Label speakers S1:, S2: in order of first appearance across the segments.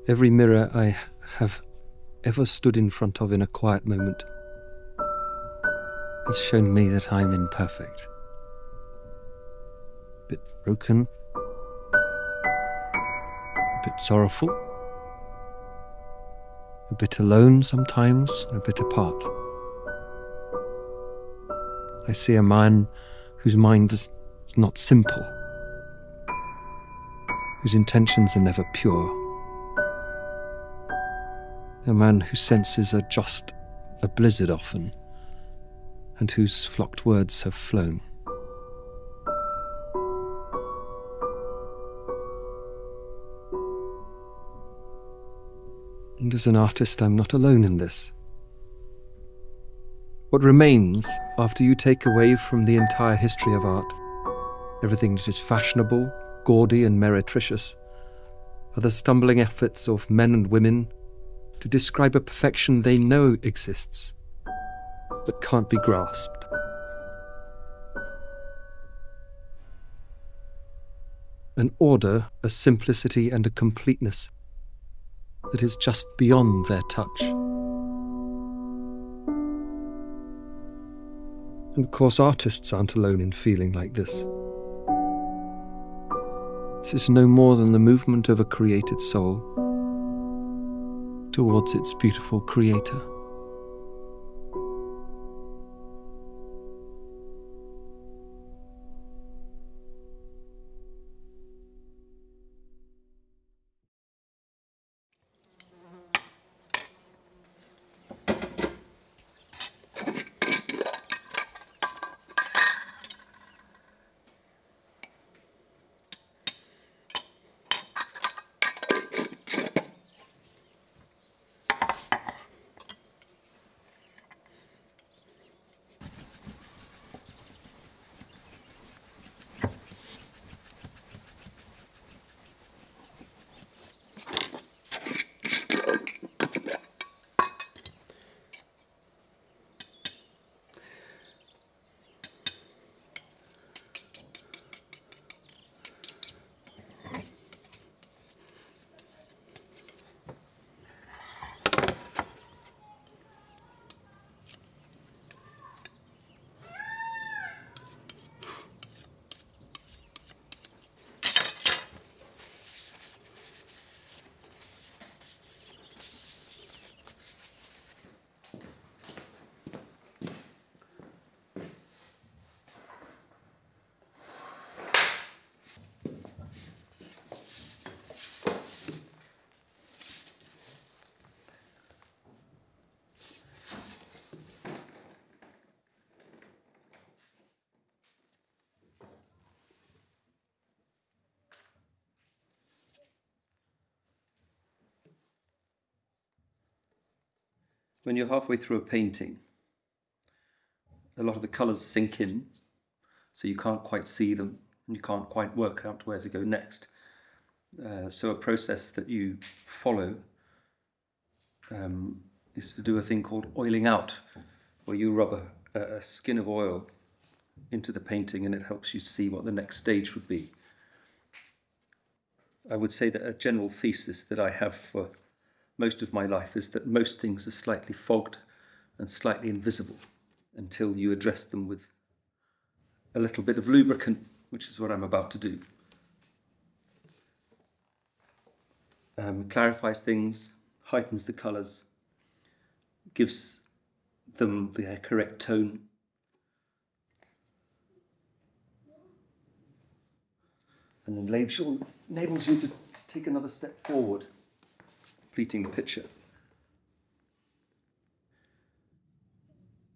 S1: Every mirror I have ever stood in front of in a quiet moment has shown me that I'm imperfect. A bit broken, a bit sorrowful, a bit alone sometimes, and a bit apart. I see a man whose mind is not simple, whose intentions are never pure, a man whose senses are just a blizzard often, and whose flocked words have flown. And as an artist, I'm not alone in this. What remains after you take away from the entire history of art, everything that is fashionable, gaudy and meretricious, are the stumbling efforts of men and women to describe a perfection they know exists, but can't be grasped. An order, a simplicity and a completeness that is just beyond their touch. And of course, artists aren't alone in feeling like this. This is no more than the movement of a created soul towards its beautiful creator. When you're halfway through a painting, a lot of the colours sink in, so you can't quite see them, and you can't quite work out where to go next. So a process that you follow is to do a thing called oiling out, where you rub a skin of oil into the painting and it helps you see what the next stage would be. I would say that a general thesis that I have for most of my life is that most things are slightly fogged and slightly invisible until you address them with a little bit of lubricant, which is what I'm about to do. Clarifies things, heightens the colours, gives them the correct tone. And then enables you to take another step forward, completing the picture.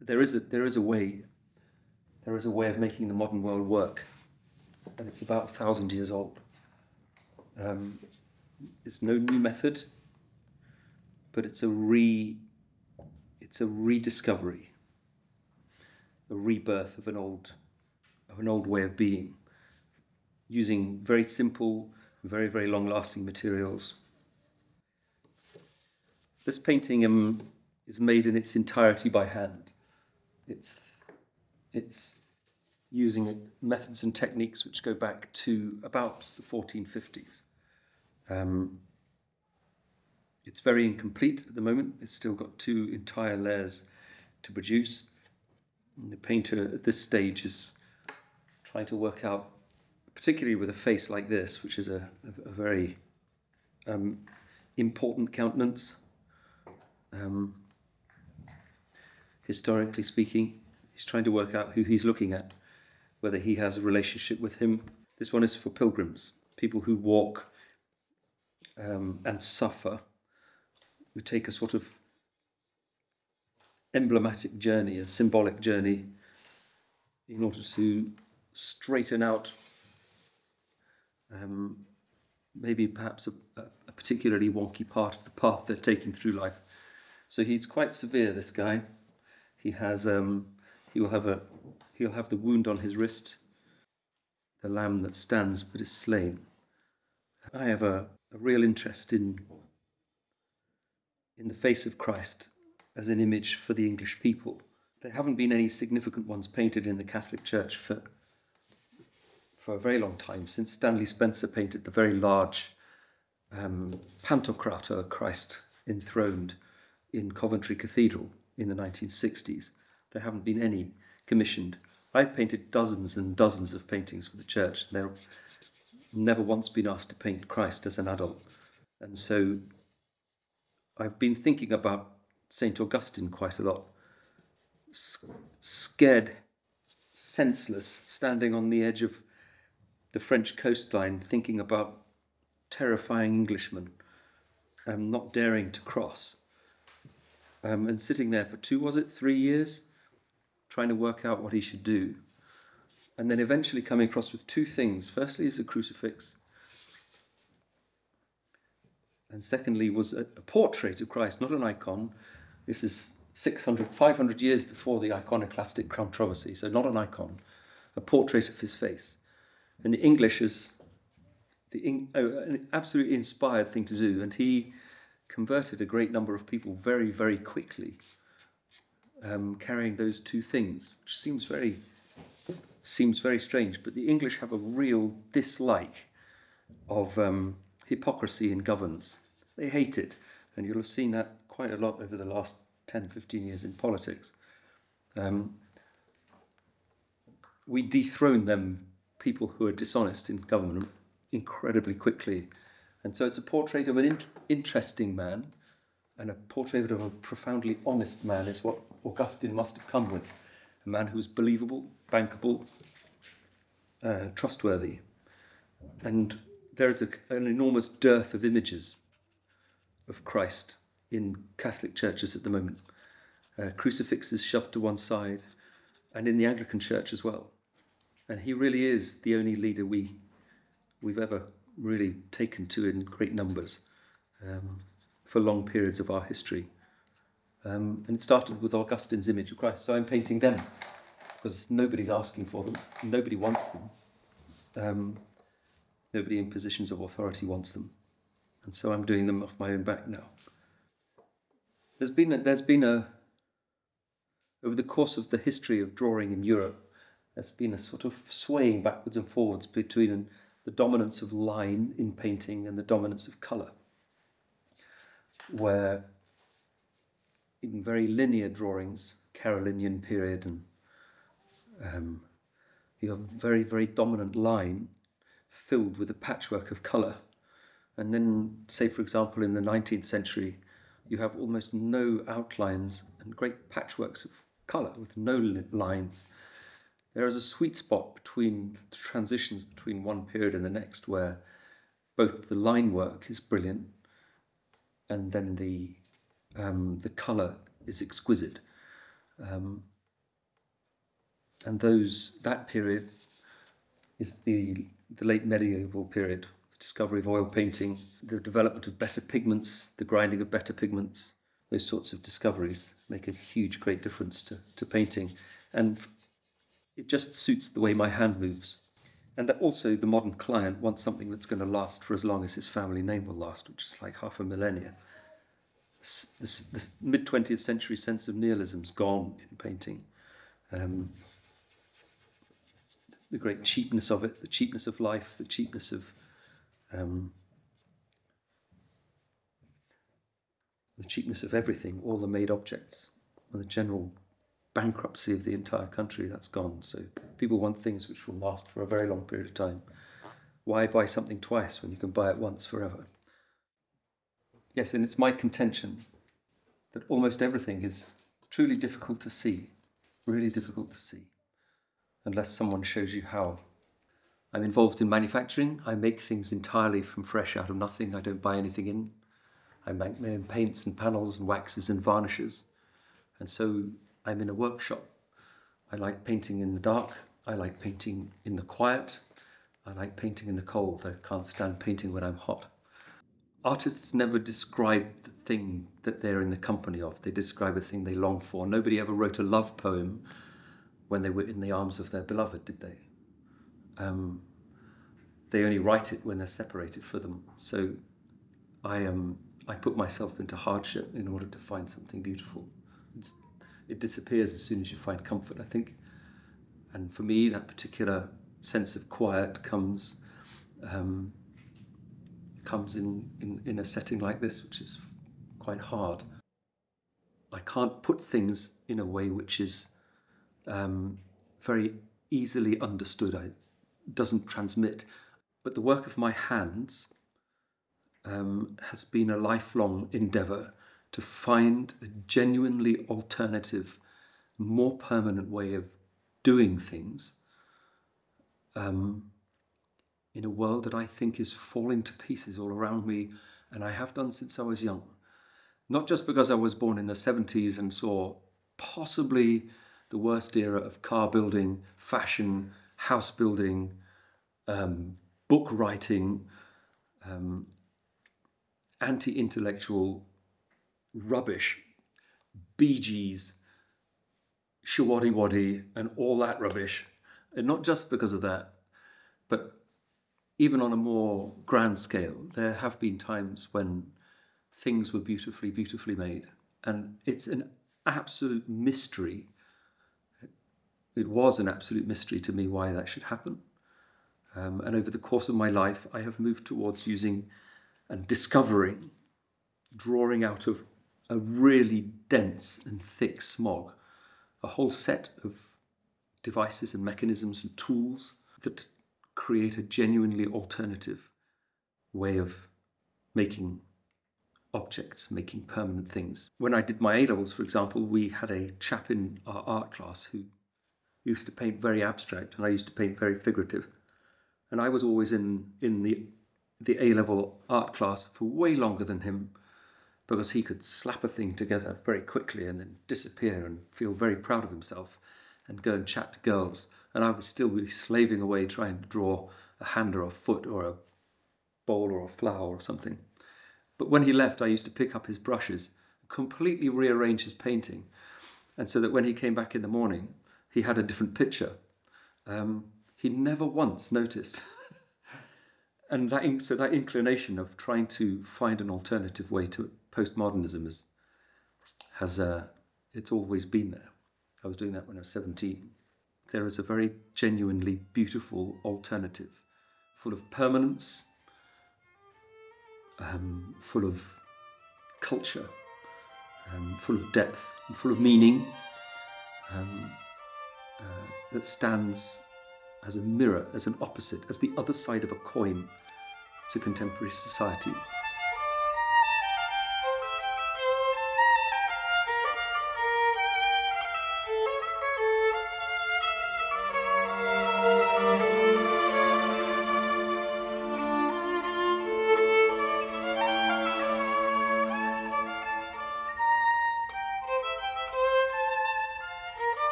S1: There is a way of making the modern world work, and it's about 1,000 years old. It's no new method, but it's a rediscovery, a rebirth of an old way of being, using very simple, very, very long-lasting materials. This painting is made in its entirety by hand. It's using methods and techniques which go back to about the 1450s. It's very incomplete at the moment. It's still got 2 entire layers to produce. And the painter at this stage is trying to work out, particularly with a face like this, which is a very important countenance, historically speaking. He's trying to work out who he's looking at, whether he has a relationship with him. This one is for pilgrims, people who walk and suffer, who take a sort of emblematic journey, a symbolic journey, in order to straighten out maybe perhaps a particularly wonky part of the path they're taking through life. So he's quite severe, this guy. He has he'll have the wound on his wrist, the lamb that stands but is slain. I have a real interest in the face of Christ as an image for the English people. There haven't been any significant ones painted in the Catholic Church for a very long time, since Stanley Spencer painted the very large Pantocrator Christ enthroned in Coventry Cathedral in the 1960s. There haven't been any commissioned. I've painted dozens and dozens of paintings for the church, and they've never once been asked to paint Christ as an adult. And so I've been thinking about St. Augustine quite a lot. Scared, senseless, standing on the edge of the French coastline, thinking about terrifying Englishmen, not daring to cross, and sitting there for 3 years, trying to work out what he should do, and then eventually coming across with 2 things. Firstly is a crucifix, and secondly was a portrait of Christ, not an icon. This is 500 years before the iconoclastic controversy, so not an icon, a portrait of his face. And the English is an absolutely inspired thing to do, and he converted a great number of people very, very quickly, carrying those 2 things, which seems very strange. But the English have a real dislike of hypocrisy in governance. They hate it, and you'll have seen that quite a lot over the last 10, 15 years in politics. We dethrone them, people who are dishonest in government, incredibly quickly. And so it's a portrait of an interesting man, and a portrait of a profoundly honest man is what Augustine must have come with. A man who was believable, bankable, trustworthy. And there is an enormous dearth of images of Christ in Catholic churches at the moment. Crucifixes shoved to one side, and in the Anglican Church as well. And he really is the only leader we've ever really taken to in great numbers for long periods of our history. And it started with Augustine's image of Christ. So I'm painting them because nobody's asking for them. Nobody wants them. Nobody in positions of authority wants them. And so I'm doing them off my own back now. There's been a over the course of the history of drawing in Europe, there's been a sort of swaying backwards and forwards between the dominance of line in painting and the dominance of colour, where in very linear drawings, Carolingian period, and you have very, very dominant line filled with a patchwork of colour. And then, say for example, in the 19th century, you have almost no outlines and great patchworks of colour with no lines. There is a sweet spot between the transitions between one period and the next, where both the line work is brilliant and then the colour is exquisite. And that period is the late medieval period, the discovery of oil painting, the development of better pigments, the grinding of better pigments. Those sorts of discoveries make a huge, great difference to painting. And it just suits the way my hand moves. And that also the modern client wants something that's going to last for as long as his family name will last, which is like half a millennia. This mid-20th century sense of nihilism's gone in painting. The great cheapness of it, the cheapness of life, the cheapness of the cheapness of everything, all the made objects, and the general bankruptcy of the entire country, that's gone. So people want things which will last for a very long period of time. Why buy something twice when you can buy it once forever? Yes, and it's my contention that almost everything is truly difficult to see, really difficult to see, unless someone shows you how. I'm involved in manufacturing. I make things entirely from fresh out of nothing. I don't buy anything in. I make my own paints and panels and waxes and varnishes. And so I'm in a workshop. I like painting in the dark. I like painting in the quiet. I like painting in the cold. I can't stand painting when I'm hot. Artists never describe the thing that they're in the company of. They describe a thing they long for. Nobody ever wrote a love poem when they were in the arms of their beloved, did they? They only write it when they're separated from them. So I put myself into hardship in order to find something beautiful. It disappears as soon as you find comfort, I think. And for me, that particular sense of quiet comes in a setting like this, which is quite hard. I can't put things in a way which is very easily understood. It doesn't transmit. But the work of my hands has been a lifelong endeavour to find a genuinely alternative, more permanent way of doing things in a world that I think is falling to pieces all around me, and I have done since I was young. Not just because I was born in the 70s and saw possibly the worst era of car building, fashion, house building, book writing, anti-intellectual rubbish, Bee Gees, shawaddy-waddy, and all that rubbish. And not just because of that, but even on a more grand scale, there have been times when things were beautifully, beautifully made. And it's an absolute mystery. It was an absolute mystery to me why that should happen. And over the course of my life, I have moved towards using and discovering, drawing out of a really dense and thick smog, a whole set of devices and mechanisms and tools that create a genuinely alternative way of making objects, making permanent things. When I did my A-levels, for example, we had a chap in our art class who used to paint very abstract, and I used to paint very figurative. And I was always in the A-level art class for way longer than him, because he could slap a thing together very quickly and then disappear and feel very proud of himself and go and chat to girls. And I would still be slaving away trying to draw a hand or a foot or a bowl or a flower or something. But when he left, I used to pick up his brushes, completely rearrange his painting, and so that when he came back in the morning, he had a different picture. He never once noticed. And that inclination of trying to find an alternative way to postmodernism it's always been there. I was doing that when I was 17. There is a very genuinely beautiful alternative, full of permanence, full of culture, full of depth, and full of meaning, that stands as a mirror, as an opposite, as the other side of a coin to contemporary society.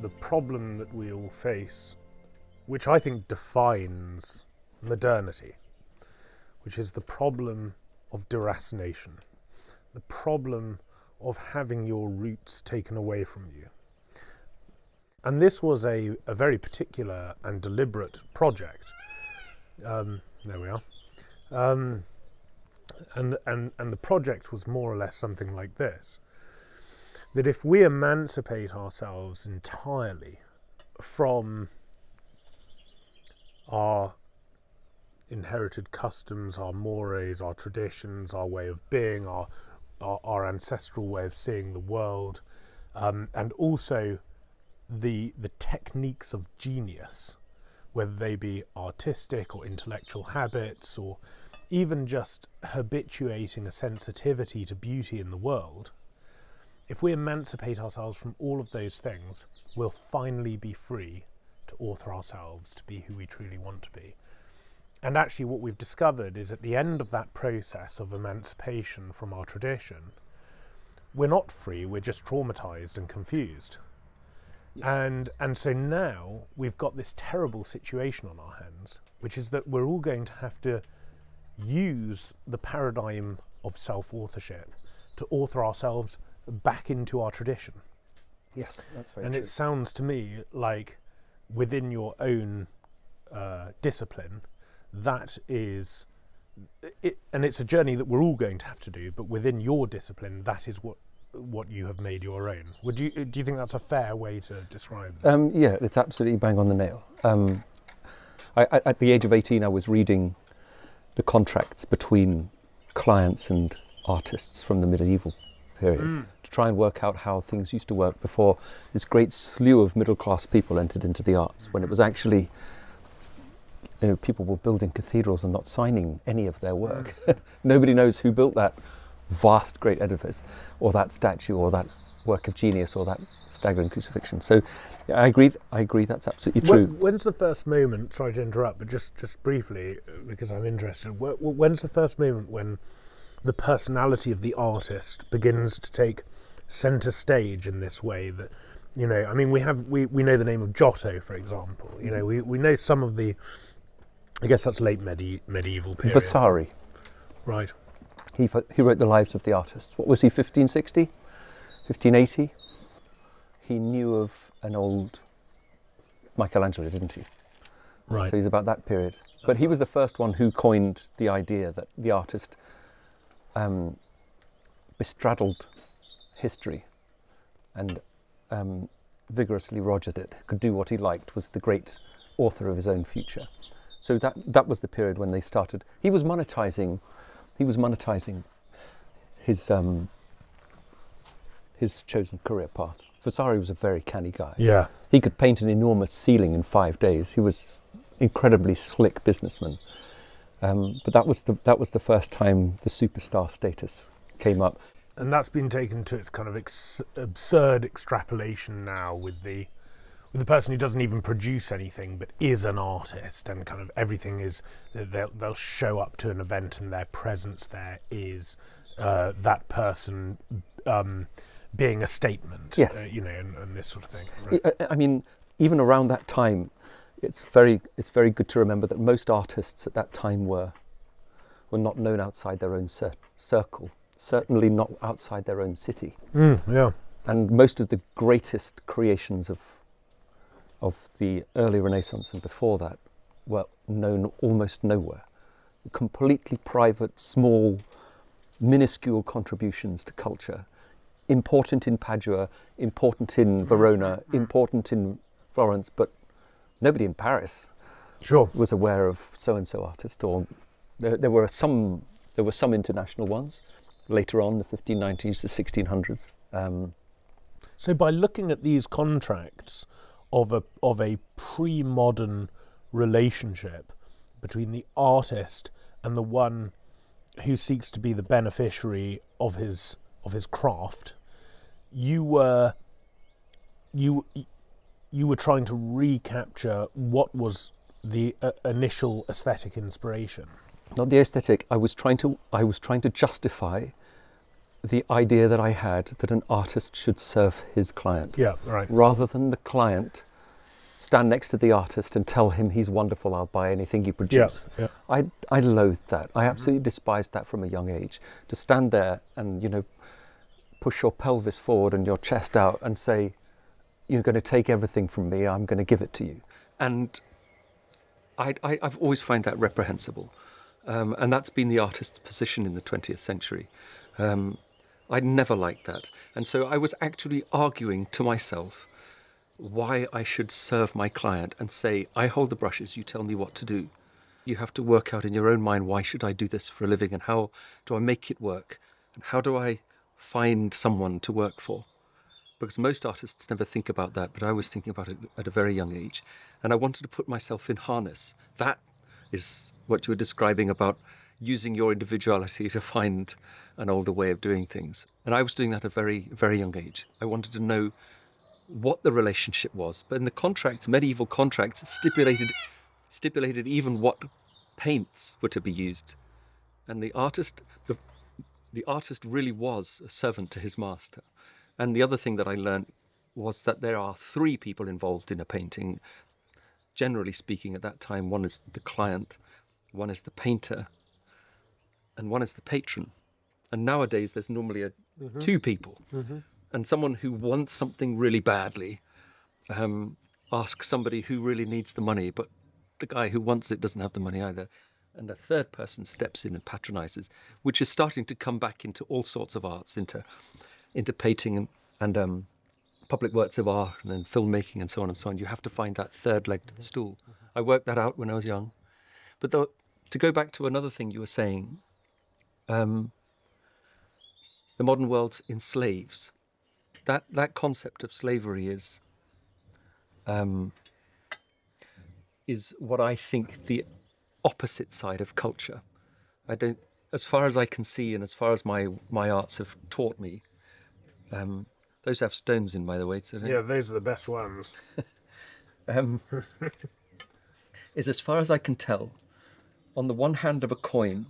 S2: the problem that we all face, which I think defines modernity, which is the problem of deracination, the problem of having your roots taken away from you. And this was a very particular and deliberate project. There we are. And the project was more or less something like this: that if we emancipate ourselves entirely from our inherited customs, our mores, our traditions, our way of being, our ancestral way of seeing the world, and also the techniques of genius, whether they be artistic or intellectual habits, or even just habituating a sensitivity to beauty in the world, if we emancipate ourselves from all of those things, we'll finally be free to author ourselves, to be who we truly want to be. And actually what we've discovered is at the end of that process of emancipation from our tradition, we're not free, we're just traumatized and confused. Yes. And so now we've got this terrible situation on our hands, which is that we're all going to have to use the paradigm of self-authorship to author ourselves back into our tradition.
S1: Yes, that's very
S2: true. And it sounds to me like within your own discipline, that is it, and it's a journey that we're all going to have to do, but within your discipline, that is what you have made your own. Do you think that's a fair way to describe that?
S1: Yeah, it's absolutely bang on the nail. At the age of 18, I was reading the contracts between clients and artists from the medieval period to try and work out how things used to work before this great slew of middle-class people entered into the arts, when it was actually, people were building cathedrals and not signing any of their work. Nobody knows who built that vast, great edifice, or that statue, or that work of genius, or that staggering crucifixion. So yeah, I agree, that's absolutely true.
S2: When's the first moment, sorry to interrupt, but just briefly, because I'm interested, when's the first moment when the personality of the artist begins to take centre stage in this way that, I mean, we know the name of Giotto, for example, we know some of the, I guess that's late medieval period.
S1: Vasari.
S2: Right.
S1: He wrote the lives of the artists. What was he, 1560? 1580? He knew of an old Michelangelo, didn't he?
S2: Right.
S1: So he's about that period. But he was the first one who coined the idea that the artist bestraddled history and vigorously rogered it, could do what he liked, was the great author of his own future. So that was the period when they started. He was monetizing his chosen career path. Vasari was a very canny guy.
S2: Yeah.
S1: He could paint an enormous ceiling in 5 days. He was incredibly slick businessman. But that was the first time the superstar status came up.
S2: And that's been taken to its kind of absurd extrapolation now with the person who doesn't even produce anything but is an artist, and kind of everything is, they'll show up to an event and their presence there is that person being a statement.
S1: Yes.
S2: And this sort of thing. Right?
S1: I mean, even around that time, it's very good to remember that most artists at that time were not known outside their own circle, certainly not outside their own city.
S2: Yeah.
S1: And most of the greatest creations of the early Renaissance and before that were known almost nowhere. Completely private, small, minuscule contributions to culture. Important in Padua, important in Verona, important in Florence, but nobody in Paris was aware of so-and-so artist. Or there were some international ones later on, the 1590s, the 1600s.
S2: So by looking at these contracts of a pre-modern relationship between the artist and the one who seeks to be the beneficiary of his craft, you were trying to recapture what was the initial aesthetic inspiration.
S1: Not the aesthetic. I was trying to justify the idea that I had that an artist should serve his client.
S2: Yeah, right.
S1: Rather than the client stand next to the artist and tell him he's wonderful, I'll buy anything you produce.
S2: Yeah.
S1: I loathed that. I absolutely despised that from a young age. To stand there and, you know, push your pelvis forward and your chest out and say, you're going to take everything from me, I'm going to give it to you. And I've always found that reprehensible. And that's been the artist's position in the 20th century. I'd never liked that. And so I was actually arguing to myself why I should serve my client and say, I hold the brushes, you tell me what to do. You have to work out in your own mind, why should I do this for a living, and how do I make it work? And how do I find someone to work for? Because most artists never think about that, but I was thinking about it at a very young age. And I wanted to put myself in harness. That is what you were describing about using your individuality to find an older way of doing things. And I was doing that at a very, very young age. I wanted to know what the relationship was. But in the contracts, medieval contracts stipulated even what paints were to be used. And the artist really was a servant to his master. And the other thing that I learned was that there are three people involved in a painting. Generally speaking, at that time, one is the client, one is the painter, and one is the patron. And nowadays, there's normally two people. Mm-hmm. And someone who wants something really badly asks somebody who really needs the money, but the guy who wants it doesn't have the money either. And a third person steps in and patronizes, which is starting to come back into all sorts of arts, into painting and public works of art and then filmmaking and so on and so on. You have to find that third leg to the stool. I worked that out when I was young. But to go back to another thing you were saying, the modern world enslaves. That concept of slavery is what I think the opposite side of culture. As far as I can see, and as far as my arts have taught me, those have stones in, by the way. So
S2: yeah, those are the best ones.
S1: Is, as far as I can tell, on the one hand of a coin,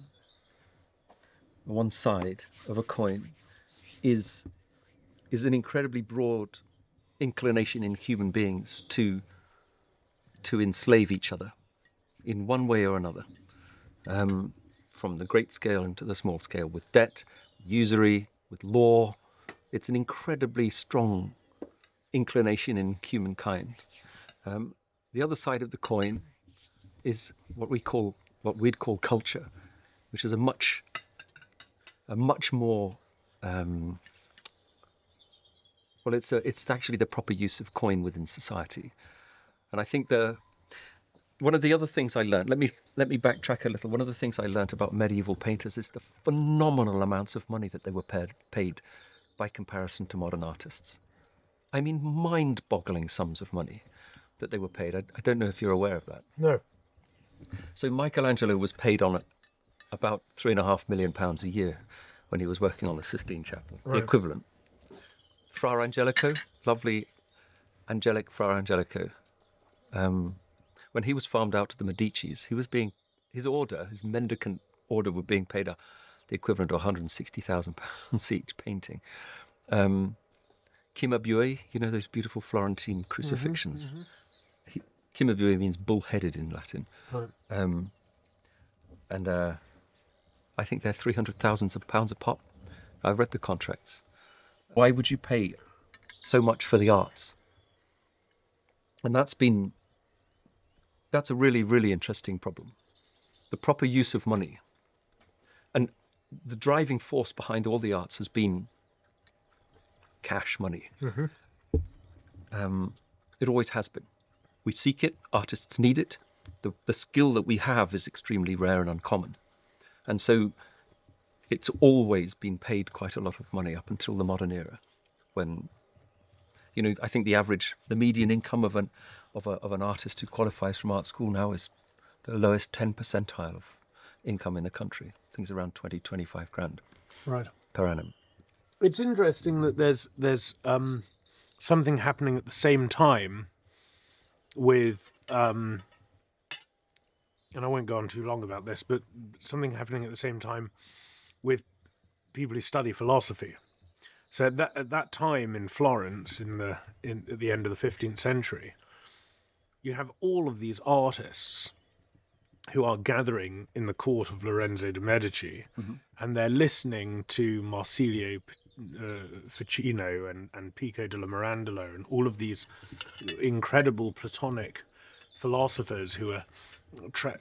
S1: one side of a coin, is an incredibly broad inclination in human beings to enslave each other in one way or another, from the great scale into the small scale, with debt, usury, with law. It's an incredibly strong inclination in humankind. The other side of the coin is what we'd call culture, which is a much more it's actually the proper use of coin within society. And I think one of the other things I learned, let me backtrack a little. One of the things I learned about medieval painters is the phenomenal amounts of money that they were paid by comparison to modern artists. I mean, mind-boggling sums of money that they were paid. I don't know if you're aware of that.
S2: No.
S1: So Michelangelo was paid on about £3.5 million a year when he was working on the Sistine Chapel, right. The equivalent. Fra Angelico, lovely angelic Fra Angelico, when he was farmed out to the Medicis, his mendicant order were being paid the equivalent of £160,000 each painting. Cimabue, you know those beautiful Florentine crucifixions. Mm-hmm. Cimabue means bull-headed in Latin. Right. And I think they're £300,000 a pop. I've read the contracts. Why would you pay so much for the arts? And that's a really, really interesting problem. The proper use of money. And the driving force behind all the arts has been cash money. Mm-hmm. It always has been. We seek it, artists need it. The skill that we have is extremely rare and uncommon. And so it's always been paid quite a lot of money up until the modern era, when, I think the median income of an artist who qualifies from art school now is the lowest 10 percentile of income in the country. I think it's around 20-25 grand,
S2: right,
S1: per annum.
S2: It's interesting that there's something happening at the same time with, and I won't go on too long about this, but something happening at the same time with people who study philosophy. So at that time in Florence, at the end of the 15th century, you have all of these artists who are gathering in the court of Lorenzo de' Medici, and they're listening to Marsilio Ficino and Pico della Mirandola and all of these incredible Platonic philosophers who are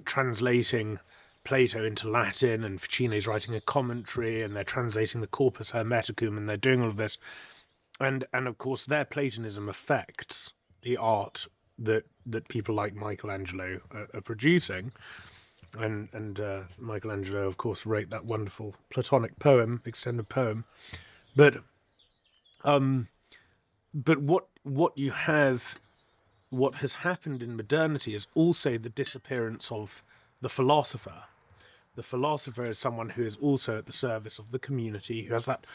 S2: translating Plato into Latin, and Ficino's writing a commentary, and they're translating the Corpus Hermeticum, and they're doing all of this. And of course, their Platonism affects the art that people like Michelangelo are producing. And Michelangelo, of course, wrote that wonderful Platonic poem, extended poem. But what you have, what has happened in modernity is also the disappearance of the philosopher. The philosopher is someone who is also at the service of the community, who has that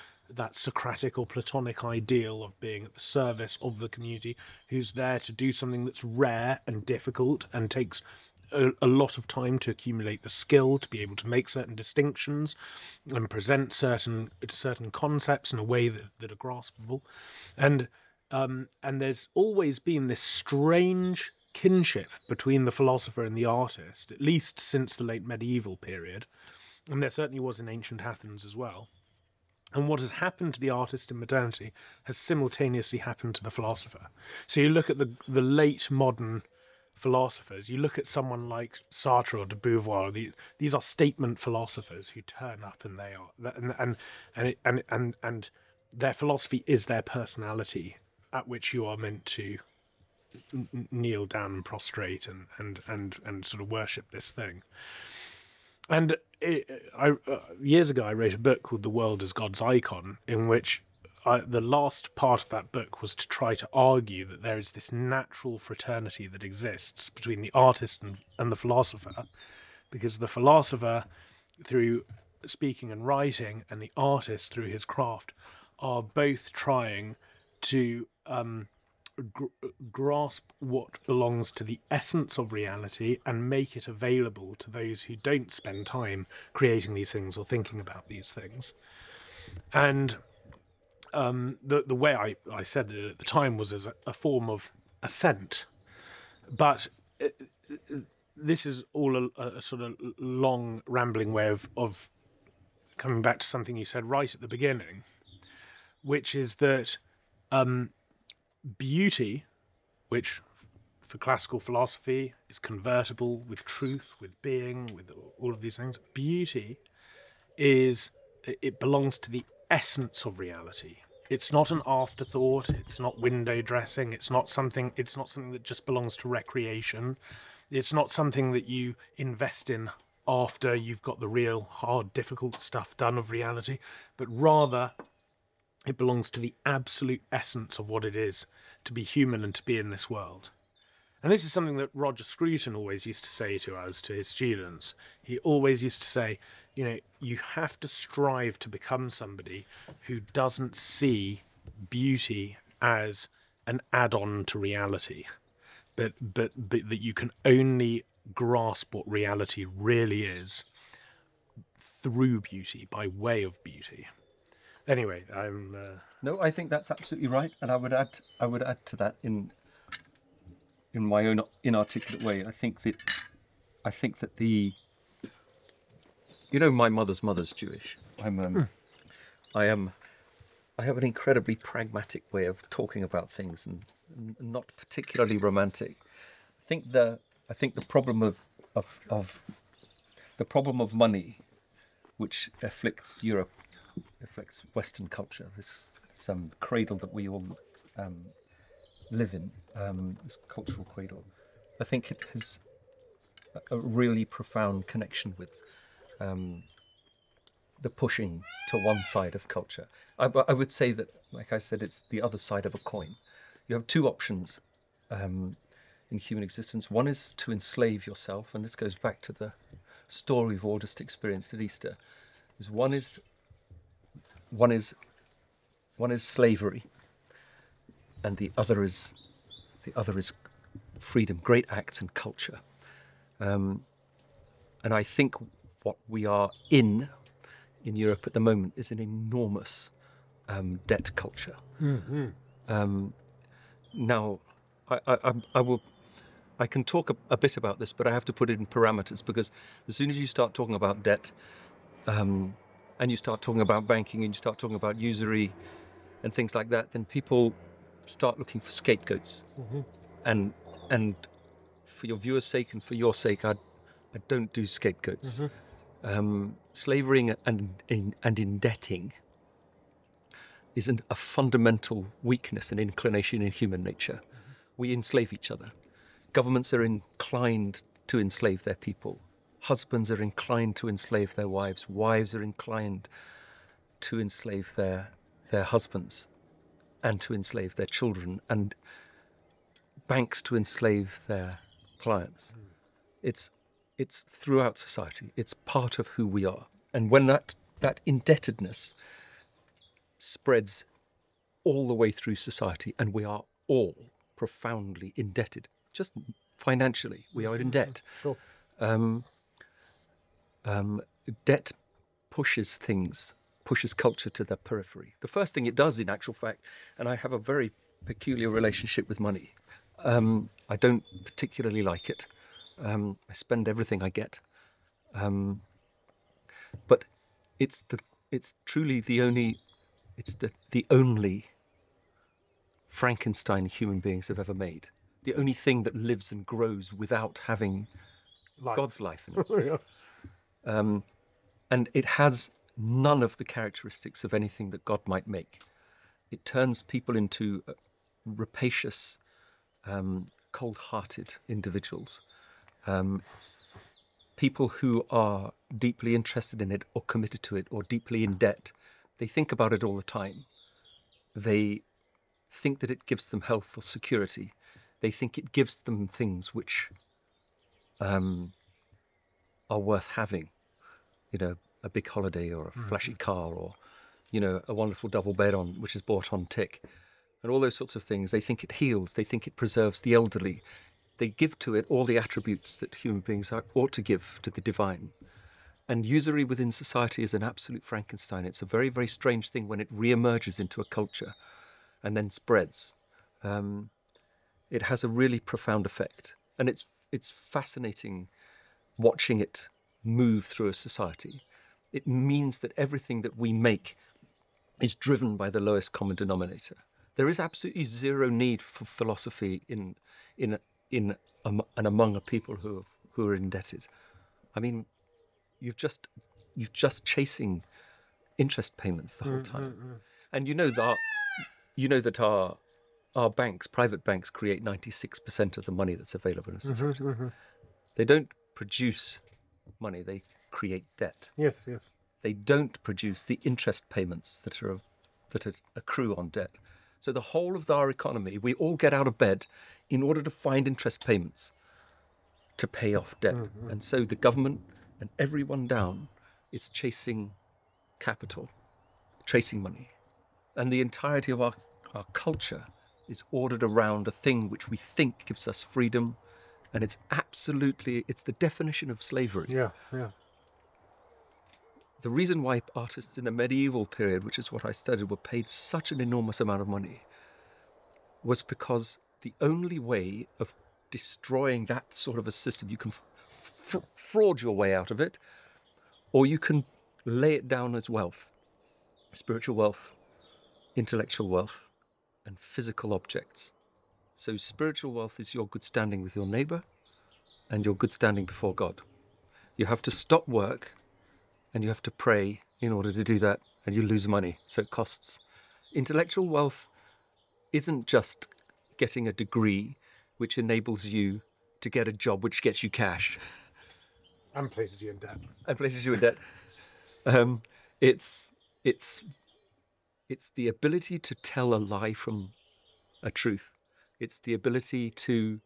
S2: Socratic or Platonic ideal of being at the service of the community, who's there to do something that's rare and difficult and takes a lot of time to accumulate the skill to be able to make certain distinctions and present certain concepts in a way that are graspable. And there's always been this strange kinship between the philosopher and the artist, at least since the late medieval period, and there certainly was in ancient Athens as well. And what has happened to the artist in modernity has simultaneously happened to the philosopher. So you look at the late modern philosophers, you look at someone like Sartre or de Beauvoir, these are statement philosophers who turn up, and they are and their philosophy is their personality, at which you are meant to kneel down and prostrate and sort of worship this thing. And years ago I wrote a book called The World as God's Icon, in which the last part of that book was to try to argue that there is this natural fraternity that exists between the artist and the philosopher, because the philosopher, through speaking and writing, and the artist, through his craft, are both trying to grasp what belongs to the essence of reality and make it available to those who don't spend time creating these things or thinking about these things. And the way I said it at the time was as a form of assent. But this is all a sort of long, rambling way of coming back to something you said right at the beginning, which is that beauty, which for classical philosophy is convertible with truth, with being, with all of these things, beauty it belongs to the essence of reality. It's not an afterthought, it's not window dressing, it's not something that just belongs to recreation. It's not something that you invest in after you've got the real hard, difficult stuff done of reality, but rather it belongs to the absolute essence of what it is to be human and to be in this world. And this is something that Roger Scruton always used to say to us, to his students. He always used to say, you have to strive to become somebody who doesn't see beauty as an add-on to reality, but that you can only grasp what reality really is through beauty, by way of beauty. Anyway,
S1: No, I think that's absolutely right, and I would add to that in my own inarticulate way. I think that the, my mother's Jewish. I have an incredibly pragmatic way of talking about things and not particularly romantic. I think the problem of money, which afflicts Europe, affects Western culture, this cradle that we all live in, this cultural cradle. I think it has a really profound connection with the pushing to one side of culture. I would say that, like I said, it's the other side of a coin. You have two options in human existence. One is to enslave yourself, and this goes back to the story we've all just experienced at Easter. One is slavery, and the other is freedom, great acts and culture. And I think what we are in in Europe at the moment is an enormous debt culture. Now, I can talk a bit about this, but I have to put it in parameters, because as soon as you start talking about debt, and you start talking about banking, and you start talking about usury and things like that, then people start looking for scapegoats. And for your viewers' sake and for your sake, I don't do scapegoats. Slavering and indebting is a fundamental weakness and inclination in human nature. We enslave each other. Governments are inclined to enslave their people. Husbands are inclined to enslave their wives. Wives are inclined to enslave their husbands and to enslave their children, and banks to enslave their clients. It's throughout society. It's part of who we are. And when that indebtedness spreads all the way through society, and we are all profoundly indebted, just financially, we are in debt.
S2: Sure.
S1: Debt pushes culture to the periphery. The first thing it does, in actual fact, and I have a very peculiar relationship with money. I don't particularly like it. I spend everything I get. But it's truly the only Frankenstein human beings have ever made. The only thing that lives and grows without having God's life in it.
S2: Yeah.
S1: And it has none of the characteristics of anything that God might make. It turns people into rapacious, cold-hearted individuals. People who are deeply interested in it or committed to it or deeply in debt, they think about it all the time. They think that it gives them health or security. They think it gives them things which are worth having. A big holiday or a flashy car, or, a wonderful double bed which is bought on tick, and all those sorts of things. They think it heals. They think it preserves the elderly. They give to it all the attributes that human beings ought to give to the divine. And usury within society is an absolute Frankenstein. It's a very, very strange thing when it re-emerges into a culture and then spreads. It has a really profound effect. And it's fascinating watching it move through a society. It means that everything that we make is driven by the lowest common denominator. There is absolutely zero need for philosophy in and among a people who are indebted. I mean, you're just chasing interest payments the whole time. And you know that our banks, private banks, create 96% of the money that's available in a society. They don't produce money, they create debt.
S2: Yes.
S1: They don't produce the interest payments that accrue on debt. So the whole of our economy, we all get out of bed in order to find interest payments to pay off debt. And so the government and everyone down is chasing capital, chasing money. And the entirety of our culture is ordered around a thing which we think gives us freedom. And it's the definition of slavery.
S2: Yeah.
S1: The reason why artists in the medieval period, which is what I studied, were paid such an enormous amount of money was because the only way of destroying that sort of a system, you can fraud your way out of it, or you can lay it down as wealth, spiritual wealth, intellectual wealth, and physical objects. So spiritual wealth is your good standing with your neighbour and your good standing before God. You have to stop work and you have to pray in order to do that, and you lose money, so it costs. Intellectual wealth isn't just getting a degree which enables you to get a job which gets you cash.
S2: And places you in debt.
S1: It's the ability to tell a lie from a truth. It's the ability to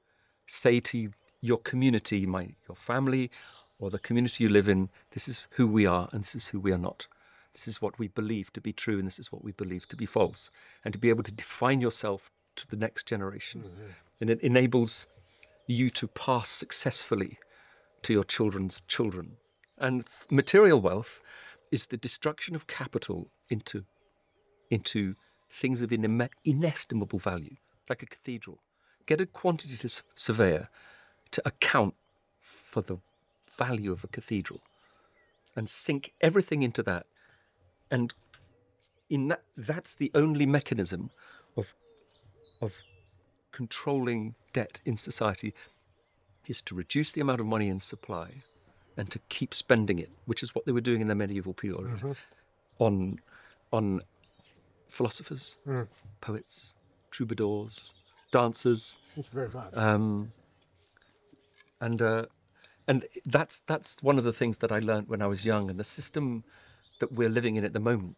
S1: say to your community, your family, or the community you live in, this is who we are and this is who we are not. This is what we believe to be true and this is what we believe to be false. And to be able to define yourself to the next generation. And it enables you to pass successfully to your children's children. And material wealth is the destruction of capital into things of inestimable value, like a cathedral. Get a quantity surveyor to account for the value of a cathedral and sink everything into that. And that's the only mechanism of controlling debt in society, is to reduce the amount of money in supply and to keep spending it, which is what they were doing in the medieval period, on philosophers, poets, troubadours, dancers.
S2: Thank you very much.
S1: And that's one of the things that I learned when I was young. And the system that we're living in at the moment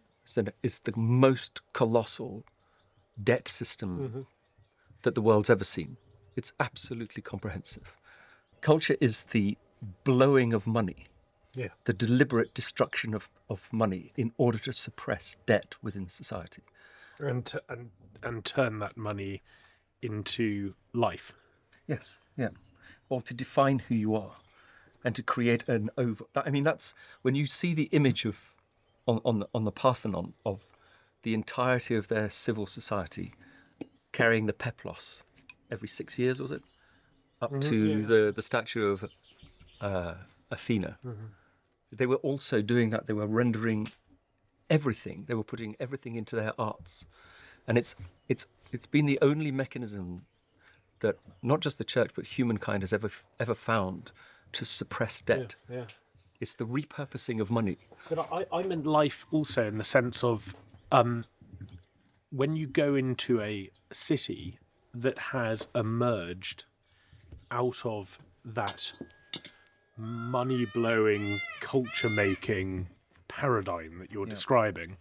S1: is the most colossal debt system that the world's ever seen. It's absolutely comprehensive. Culture is the blowing of money, the deliberate destruction of money in order to suppress debt within society.
S2: And turn that money into life.
S1: Yes, yeah. Or to define who you are and to create an over... I mean, that's when you see the image of on the Parthenon of the entirety of their civil society carrying the peplos every 6 years, was it? Up to the statue of Athena. They were also doing that. They were rendering everything. They were putting everything into their arts. And it's been the only mechanism that not just the church but humankind has ever found to suppress debt. It's the repurposing of money.
S2: But I meant life also in the sense of when you go into a city that has emerged out of that money-blowing, culture-making paradigm that you're describing,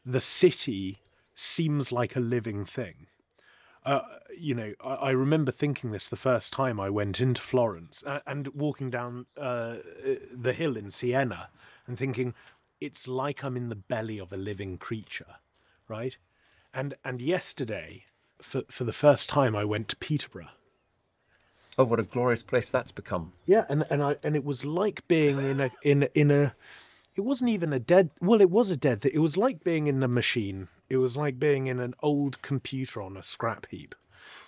S2: the city seems like a living thing. I remember thinking this the first time I went into Florence and walking down the hill in Siena and thinking, it's like I'm in the belly of a living creature, right? And yesterday, for the first time, I went to Peterborough.
S1: Oh, what a glorious place that's become!
S2: Yeah, and it was like being in a. It wasn't even a dead. Well, it was a dead. It was like being in a machine. It was like being in an old computer on a scrap heap,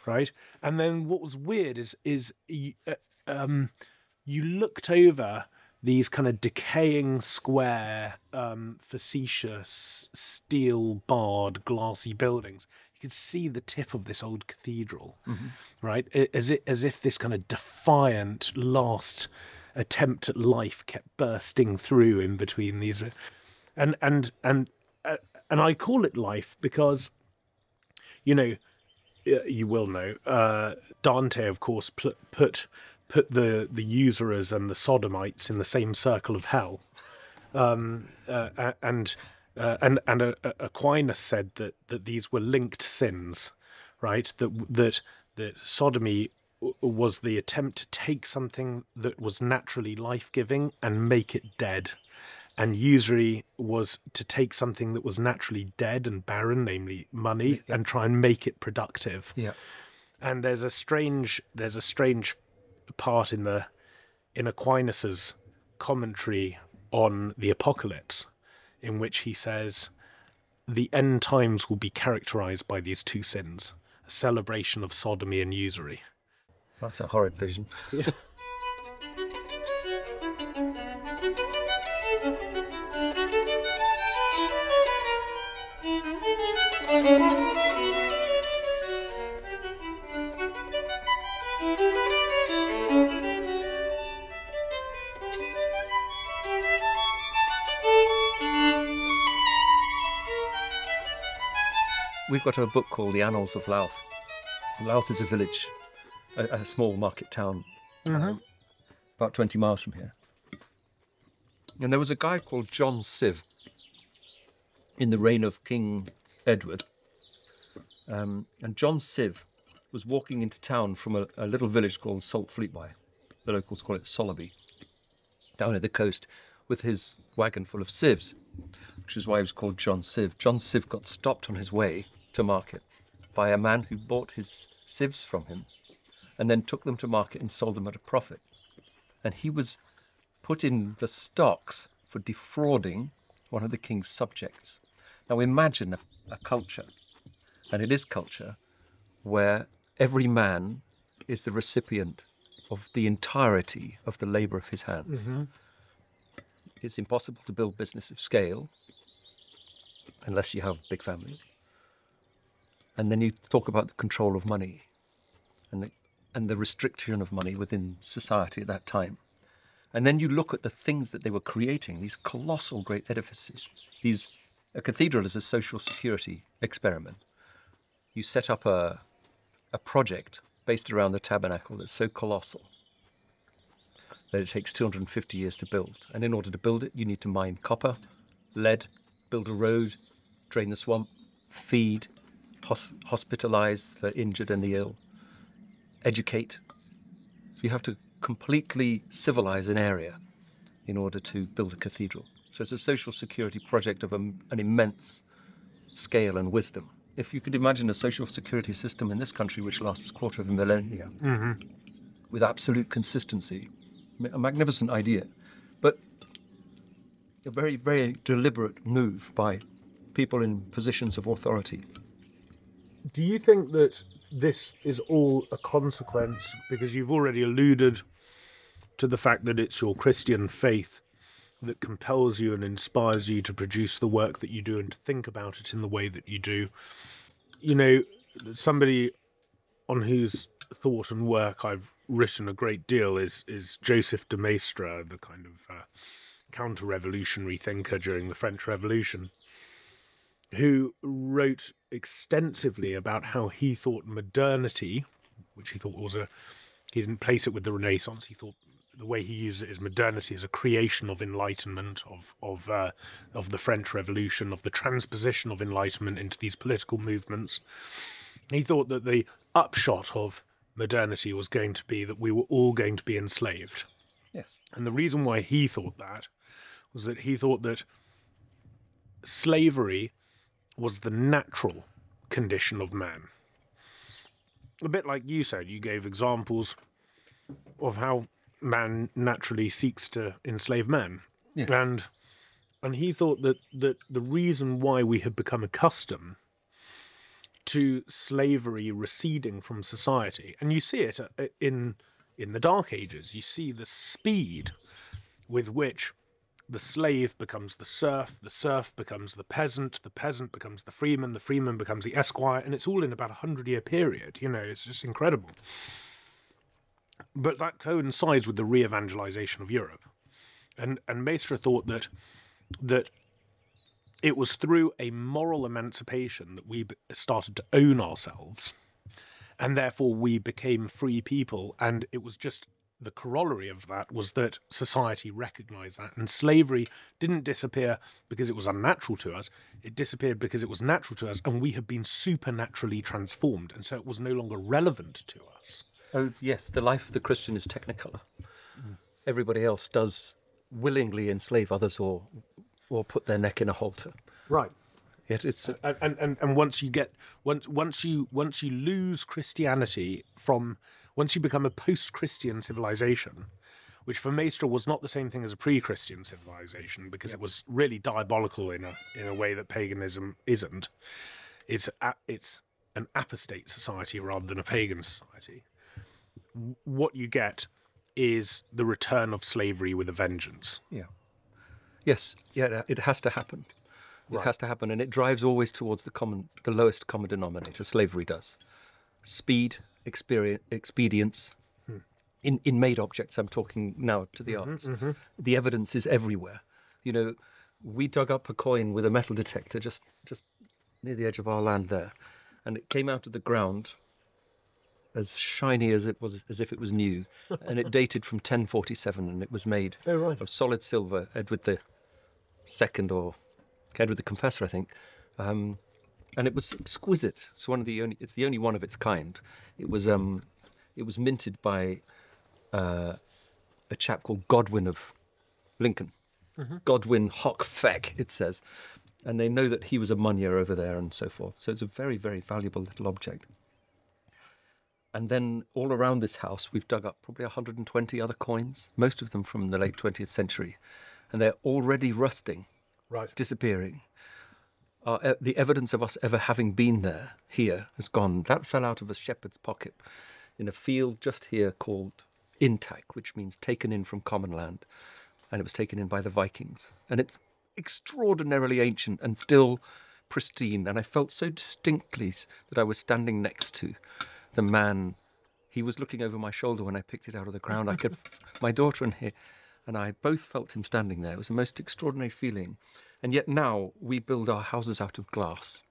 S2: right? And then what was weird is you looked over these kind of decaying square, facetious, steel-barred, glassy buildings. You could see the tip of this old cathedral, right? As if this kind of defiant last attempt at life kept bursting through in between these, and I call it life because, you will know, Dante, of course, put the usurers and the sodomites in the same circle of hell, and Aquinas said that these were linked sins, right? That sodomy was the attempt to take something that was naturally life-giving and make it dead. And usury was to take something that was naturally dead and barren, namely money, and try and make it productive. Yeah. And there's a strange part in Aquinas's commentary on the Apocalypse, in which he says the end times will be characterized by these two sins, a celebration of sodomy and usury.
S1: That's a horrid vision.
S2: Yeah.
S1: We've got a book called The Annals of Louth. Louth is a village, a small market town, about 20 miles from here. And there was a guy called John Sive in the reign of King Edward. And John Sive was walking into town from a little village called Saltfleetby. The locals call it Solaby, down at the coast, with his wagon full of sieves, which is why he was called John Sive. John Sive got stopped on his way to market by a man who bought his sieves from him and then took them to market and sold them at a profit. And he was put in the stocks for defrauding one of the king's subjects. Now imagine a culture, and it is culture, where every man is the recipient of the entirety of the labour of his hands. It's impossible to build business of scale unless you have a big family. And then you talk about the control of money and the restriction of money within society at that time. And then you look at the things that they were creating, these colossal great edifices. A cathedral is a social security experiment. You set up a project based around the tabernacle that's so colossal that it takes 250 years to build. And in order to build it, you need to mine copper, lead, build a road, drain the swamp, feed, hospitalize the injured and the ill, educate. You have to completely civilize an area in order to build a cathedral. So it's a social security project of an immense scale and wisdom. If you could imagine a social security system in this country which lasts a quarter of a millennia with absolute consistency, a magnificent idea, but a very, very deliberate move by people in positions of authority.
S2: Do you think that this is all a consequence, because you've already alluded to the fact that it's your Christian faith that compels you and inspires you to produce the work that you do and to think about it in the way that you do? You know, somebody on whose thought and work I've written a great deal is Joseph de Maistre, the kind of counter-revolutionary thinker during the French Revolution, who wrote extensively about how he thought modernity, which he thought he didn't place it with the Renaissance, he thought the way he used it is modernity as a creation of enlightenment, of the French Revolution, of the transposition of enlightenment into these political movements. He thought that the upshot of modernity was going to be that we were all going to be enslaved.
S1: Yes.
S2: And the reason why he thought that was that he thought that slavery was the natural condition of man. A bit like you said, you gave examples of how man naturally seeks to enslave man.
S1: Yes.
S2: And he thought that the reason why we had become accustomed to slavery receding from society, and you see it in the Dark Ages, you see the speed with which the slave becomes the serf becomes the peasant becomes the freeman becomes the esquire, and it's all in about 100-year period. You know, it's just incredible. But that coincides with the re-evangelization of Europe. And Maistre thought that it was through a moral emancipation that we started to own ourselves, and therefore we became free people, and it was just the corollary of that was that society recognized that, and slavery didn't disappear because it was unnatural to us. It disappeared because it was natural to us, and we have been supernaturally transformed, and so it was no longer relevant to us.
S1: Oh, yes, the life of the Christian is technicolor. Everybody else does willingly enslave others or put their neck in a halter.
S2: Right.
S1: Yet it's
S2: and once you lose Christianity once you become a post-Christian civilization, which for Maistre was not the same thing as a pre-Christian civilization, because it was really diabolical in a way that paganism isn't. It's an apostate society rather than a pagan society. What you get is the return of slavery with a vengeance.
S1: Yeah. Yes. Yeah. It has to happen. It has to happen, and it drives always towards the lowest common denominator. Slavery does. Speed, expedience. In made objects, I'm talking now to the arts. The evidence is everywhere. You know, we dug up a coin with a metal detector just near the edge of our land there, and it came out of the ground as shiny as if it was new, and it dated from 1047, and it was made of solid silver. Edward the Confessor, I think, and it was exquisite. It's the only one of its kind. It was minted by a chap called Godwin of Lincoln. Godwin hoc fec, it says, and they know that he was a Munyer over there and so forth. So it's a very, very valuable little object. And then all around this house, we've dug up probably 120 other coins, most of them from the late 20th century, and they're already rusting
S2: Right.
S1: disappearing. The evidence of us ever having been there, here, has gone. That fell out of a shepherd's pocket in a field just here called Intak, which means taken in from common land. And it was taken in by the Vikings. And it's extraordinarily ancient and still pristine. And I felt so distinctly that I was standing next to the man. He was looking over my shoulder when I picked it out of the ground. My daughter and I both felt him standing there. It was the most extraordinary feeling. And yet now we build our houses out of glass.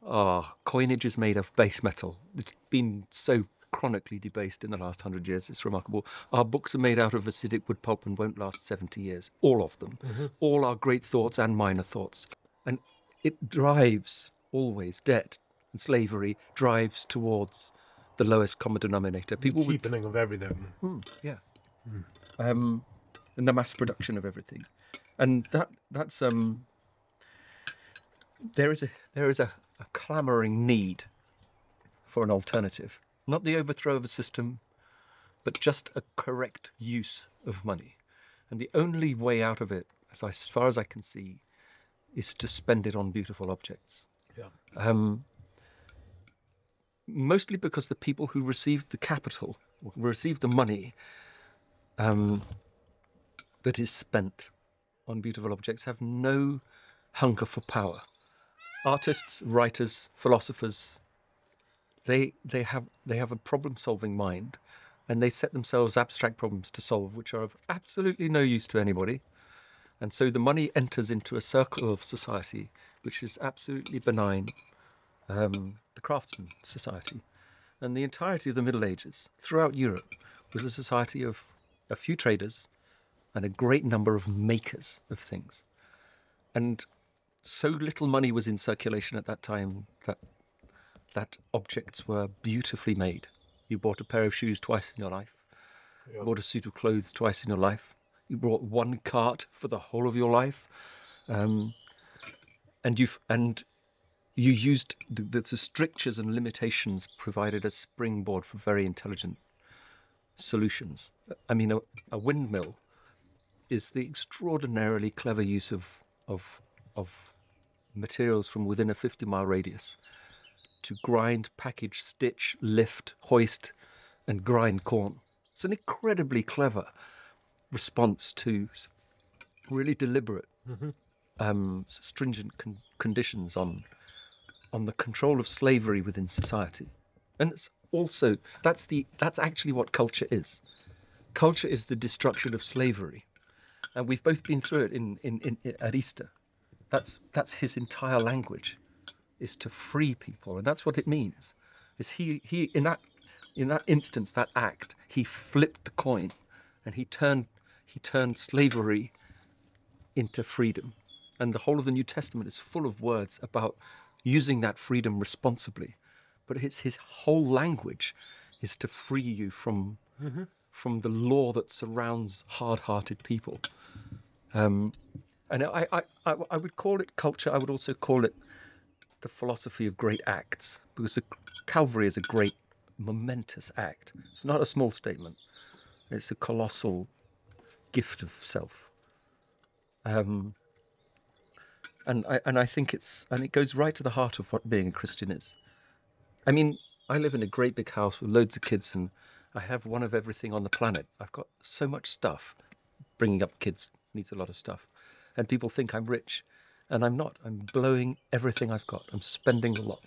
S1: Our coinage is made of base metal. It's been so chronically debased in the last 100 years. It's remarkable. Our books are made out of acidic wood pulp and won't last 70 years. All of them. Mm-hmm. All our great thoughts and minor thoughts. And it drives always, debt and slavery drives towards the lowest common denominator. People
S2: cheapening of everything.
S1: Yeah. And the mass production of everything. And that's there is a clamouring need for an alternative. Not the overthrow of a system, but just a correct use of money. And the only way out of it, as far as I can see, is to spend it on beautiful objects. Yeah. Mostly because the people who received the capital, or received the money that is spent on beautiful objects, have no hunger for power. Artists, writers, philosophers, they have a problem-solving mind, and they set themselves abstract problems to solve, which are of absolutely no use to anybody. And so the money enters into a circle of society which is absolutely benign, the craftsman society. And the entirety of the Middle Ages, throughout Europe, was a society of a few traders and a great number of makers of things. And so little money was in circulation at that time that objects were beautifully made. You bought a pair of shoes twice in your life. Yep. You bought a suit of clothes twice in your life. You bought one cart for the whole of your life. And you used the strictures and limitations provided a springboard for very intelligent solutions. I mean, a windmill is the extraordinarily clever use of materials from within a 50-mile radius to grind, package, stitch, lift, hoist, and grind corn. It's an incredibly clever response to really deliberate, stringent conditions on the control of slavery within society. And it's also, that's actually what culture is. Culture is the destruction of slavery. And we've both been through it at Easter. That's his entire language, is to free people, and that's what it means. Is he in that instance, that act, he flipped the coin, and he turned slavery into freedom. And the whole of the New Testament is full of words about using that freedom responsibly. But his whole language is to free you from the law that surrounds hard-hearted people. And I would call it culture. I would also call it the philosophy of great acts, because the Calvary is a great, momentous act. It's not a small statement. It's a colossal gift of self. And I think it goes right to the heart of what being a Christian is. I mean, I live in a great big house with loads of kids, and I have one of everything on the planet. I've got so much stuff. Bringing up kids needs a lot of stuff. And people think I'm rich, and I'm not. I'm blowing everything I've got. I'm spending a lot.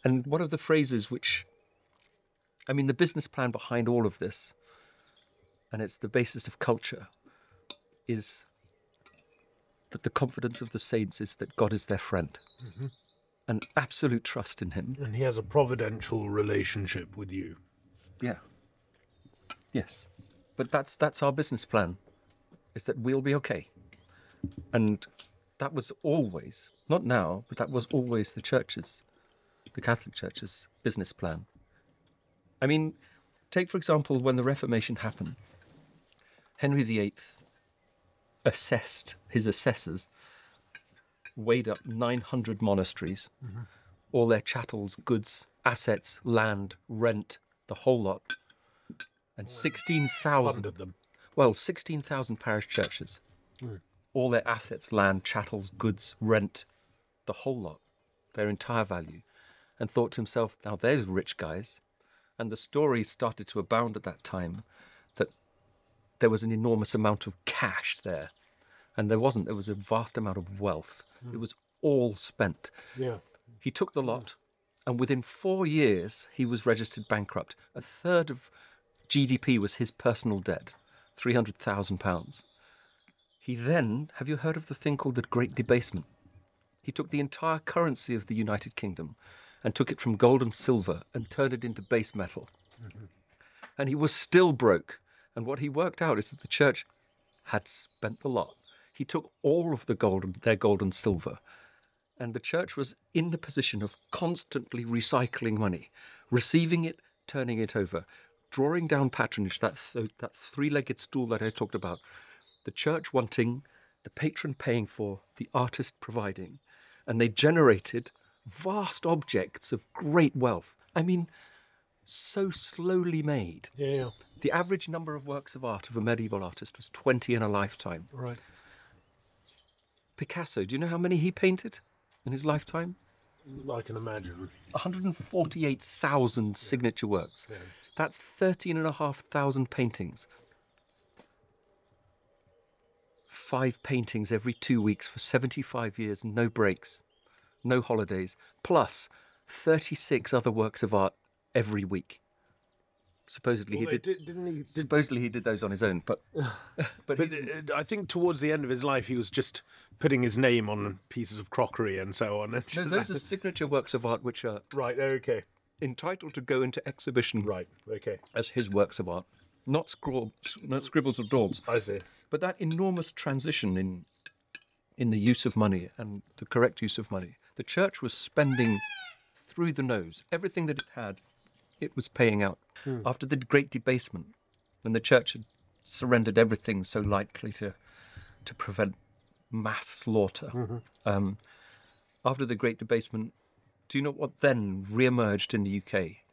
S1: And one of the phrases the business plan behind all of this, and it's the basis of culture, is that the confidence of the saints is that God is their friend. Mm-hmm. An absolute trust in him.
S2: And he has a providential relationship with you.
S1: Yeah. Yes. But that's our business plan, is that we'll be okay. And that was always, not now, but that was always the Catholic Church's business plan. I mean, take, for example, when the Reformation happened, Henry VIII his assessors weighed up 900 monasteries, all their chattels, goods, assets, land, rent, the whole lot, and 16,000
S2: of them.
S1: Well, 16,000 parish churches. all their assets, land, chattels, goods, rent, the whole lot, their entire value, and thought to himself, now there's rich guys. And the story started to abound at that time that there was an enormous amount of cash there. And there wasn't. There was a vast amount of wealth. It was all spent.
S2: Yeah.
S1: He took the lot, and within 4 years, he was registered bankrupt. A third of GDP was his personal debt, £300,000. He then, have you heard of the thing called the Great Debasement? He took the entire currency of the United Kingdom and took it from gold and silver and turned it into base metal. And he was still broke. And what he worked out is that the church had spent the lot. He took all of their gold and silver, and the church was in the position of constantly recycling money, receiving it, turning it over, drawing down patronage, that three-legged stool that I talked about, the church wanting, the patron paying for, the artist providing, and they generated vast objects of great wealth. I mean, so slowly made.
S2: Yeah.
S1: The average number of works of art of a medieval artist was 20 in a lifetime.
S2: Right.
S1: Picasso, do you know how many he painted in his lifetime?
S2: I can imagine.
S1: 148,000 signature works.
S2: Yeah.
S1: That's 13,500 paintings. 5 paintings every 2 weeks for 75 years, no breaks, no holidays, plus 36 other works of art every week. Supposedly he did those on his own, but
S2: I think towards the end of his life he was just putting his name on pieces of crockery and so on. And
S1: no, those are signature works of art which are
S2: right. Okay.
S1: entitled to go into exhibition.
S2: Right. Okay.
S1: As his works of art, not scribbles or daubs.
S2: I see.
S1: But that enormous transition in the use of money and the correct use of money, the church was spending through the nose. Everything that it had, it was paying out. After the Great Debasement, when the church had surrendered everything so lightly to prevent mass slaughter, after the Great Debasement, do you know what then re-emerged in the UK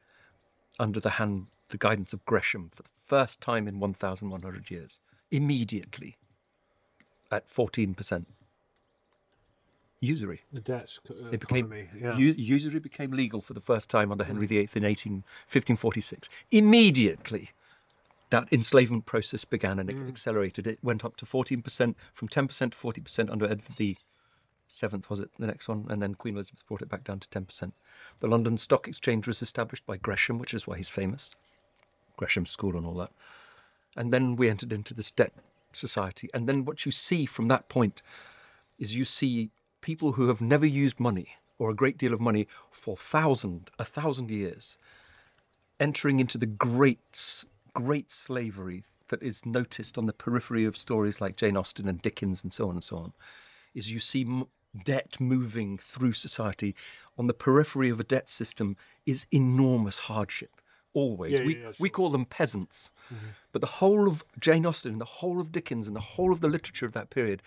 S1: under the guidance of Gresham for the first time in 1,100 years? Immediately, at 14%. Usury.
S2: The debt
S1: economy.
S2: Yeah.
S1: Usury became legal for the first time under Henry VIII in 1546. Immediately, that enslavement process began and it accelerated. It went up to 14%, from 10% to 40% under Edward VII, was it, the next one? And then Queen Elizabeth brought it back down to 10%. The London Stock Exchange was established by Gresham, which is why he's famous. Gresham's School and all that. And then we entered into this debt society. And then what you see from that point is you see people who have never used money or a great deal of money for 1,000 years entering into the great slavery that is noticed on the periphery of stories like Jane Austen and Dickens and so on and so on, is you see debt moving through society. On the periphery of a debt system is enormous hardship. Always.
S2: Sure.
S1: We call them peasants. But the whole of Jane Austen, the whole of Dickens and the whole of the literature of that period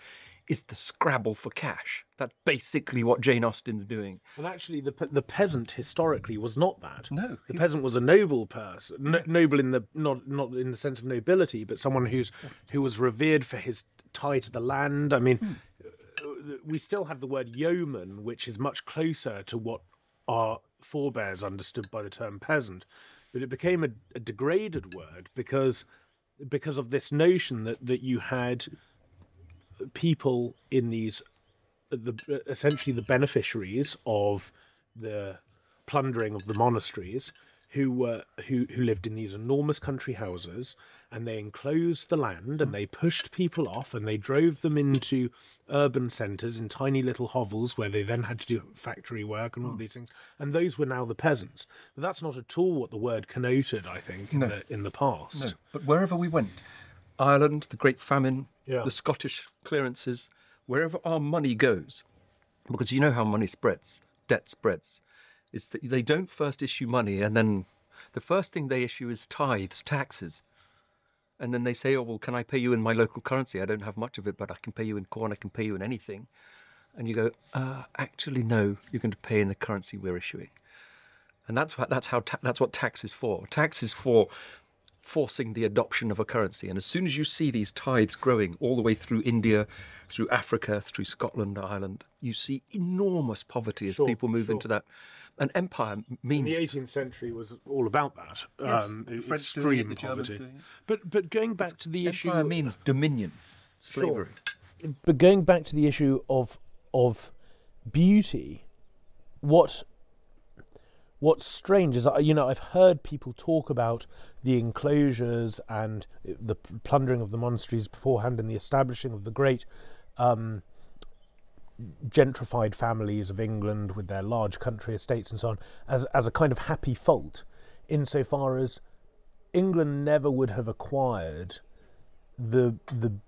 S1: is the scrabble for cash. That's basically what Jane Austen's doing.
S2: And actually, the peasant historically was not that.
S1: No,
S2: the peasant was a noble person, noble in the not in the sense of nobility, but someone who was revered for his tie to the land. I mean, we still have the word yeoman, which is much closer to what our forebears understood by the term peasant, but it became a degraded word because of this notion that you had people in these, essentially the beneficiaries of the plundering of the monasteries, who lived in these enormous country houses, and they enclosed the land and they pushed people off and they drove them into urban centres in tiny little hovels where they then had to do factory work and all these things. And those were now the peasants. But that's not at all what the word connoted, I think, in the past.
S1: No, but wherever we went, Ireland, the Great Famine,
S2: Yeah.
S1: the Scottish clearances, wherever our money goes, because you know how money spreads, debt spreads, is that they don't first issue money and then the first thing they issue is tithes, taxes. And then they say, oh, well, can I pay you in my local currency? I don't have much of it, but I can pay you in corn, I can pay you in anything. And you go, actually, no, you're going to pay in the currency we're issuing. And that's what tax is for. Tax is for forcing the adoption of a currency. And as soon as you see these tides growing all the way through India, through Africa, through Scotland, Ireland, you see enormous poverty as people move into that. An empire means...
S2: And the 18th century was all about that.
S1: Yes, the French doing it, the Germans doing it.
S2: But going back to the issue...
S1: Empire means dominion, slavery.
S2: Sure. But going back to the issue of beauty, what's strange is, I've heard people talk about the enclosures and the plundering of the monasteries beforehand and the establishing of the great gentrified families of England with their large country estates and so on as a kind of happy fault, insofar as England never would have acquired the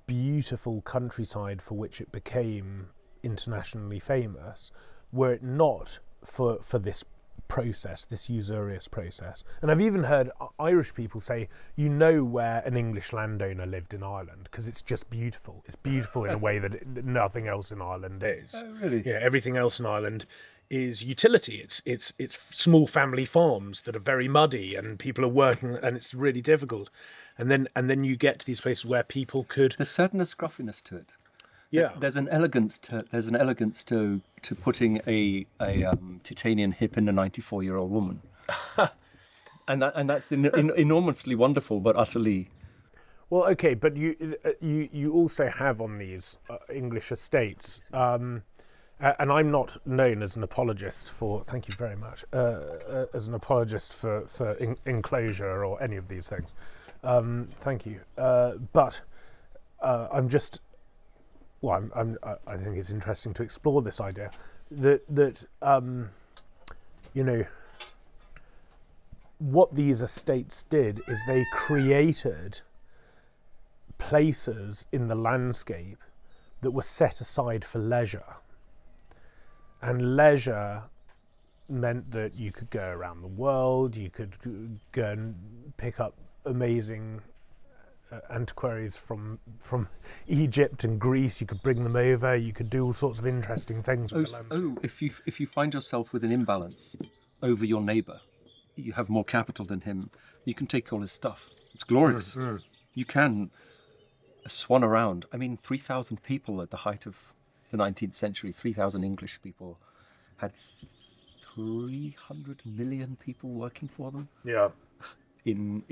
S2: beautiful countryside for which it became internationally famous were it not for this process, this usurious process. And I've even heard Irish people say, where an English landowner lived in Ireland because it's just beautiful. It's beautiful in a way that nothing else in Ireland is.
S1: Oh, really?
S2: Yeah, everything else in Ireland is utility. It's small family farms that are very muddy and people are working and it's really difficult. And then you get to these places where people could...
S1: There's certain scruffiness to it.
S2: Yeah,
S1: there's an elegance to putting a titanium hip in a 94-year-old woman, and that's enormously wonderful, but utterly.
S2: Well, okay, but you also have on these English estates, and I'm not known as an apologist for. Thank you very much. As an apologist for enclosure or any of these things. Thank you, but I'm just. Well, I think it's interesting to explore this idea that what these estates did is they created places in the landscape that were set aside for leisure. And leisure meant that you could go around the world, you could go and pick up amazing antiquaries from Egypt and Greece. You could bring them over. You could do all sorts of interesting things with the landscape.
S1: If you find yourself with an imbalance over your neighbour, you have more capital than him. You can take all his stuff. It's glorious. Mm-hmm. You can swan around. I mean, 3,000 people at the height of the 19th century. 3,000 English people had 300 million people working for them.
S2: Yeah.
S1: In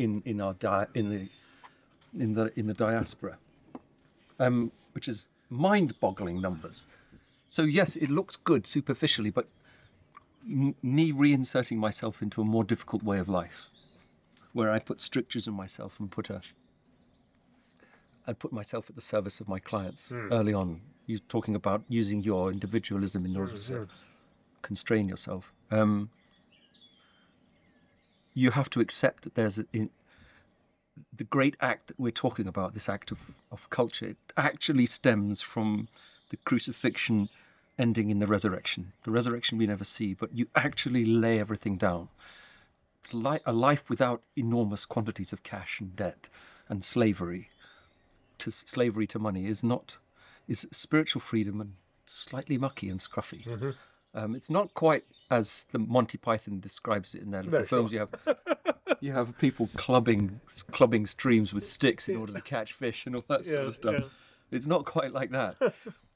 S1: the diaspora, which is mind-boggling numbers. So yes, it looks good superficially, but me reinserting myself into a more difficult way of life, where I put strictures on myself and I put myself at the service of my clients early on. You're talking about using your individualism in order to constrain yourself. You have to accept that there's the great act that we're talking about, this act of culture, it actually stems from the crucifixion ending in the resurrection. The resurrection we never see, but you actually lay everything down. A life without enormous quantities of cash and debt and slavery to money is spiritual freedom and slightly mucky and scruffy. Mm-hmm. It's not quite as the Monty Python describes it in their little films. Sure. You have people clubbing streams with sticks in order to catch fish and all that sort of stuff. Yeah. It's not quite like that,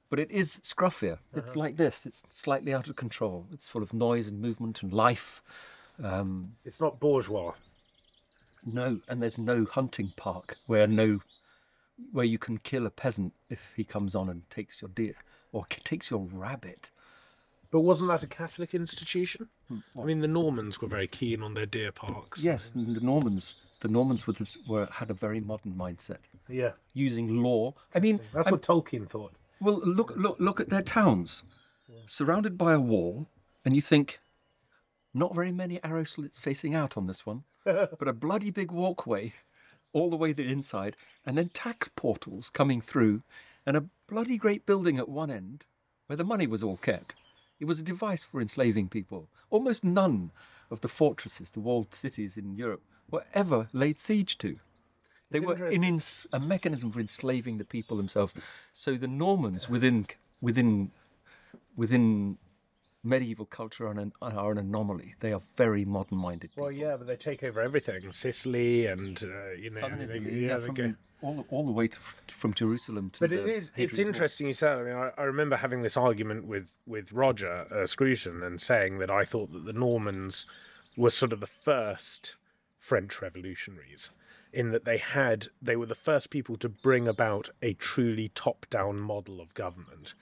S1: but it is scruffier. It's like this. It's slightly out of control. It's full of noise and movement and life.
S2: It's not bourgeois.
S1: No, and there's no hunting park where you can kill a peasant if he comes on and takes your deer or takes your rabbit.
S2: But wasn't that a Catholic institution? I mean, the Normans were very keen on their deer parks.
S1: Yes, and the Normans had a very modern mindset.
S2: Yeah,
S1: using law. I mean,
S2: that's what Tolkien thought.
S1: Well, look at their towns, surrounded by a wall, and you think, not very many arrow slits facing out on this one, but a bloody big walkway all the way the inside, and then tax portals coming through, and a bloody great building at one end where the money was all kept. It was a device for enslaving people. Almost none of the fortresses, the walled cities in Europe, were ever laid siege to. They were a mechanism for enslaving the people themselves. So the Normans, within medieval culture are an anomaly. They are very modern-minded people.
S2: Well, yeah, but they take over everything. Sicily and,
S1: Feminism,
S2: they go...
S1: all the way from Jerusalem to
S2: But
S1: the
S2: it's interesting you said. I mean, I remember having this argument with Roger Scruton and saying that I thought that the Normans were sort of the first French revolutionaries, in that they were the first people to bring about a truly top-down model of government,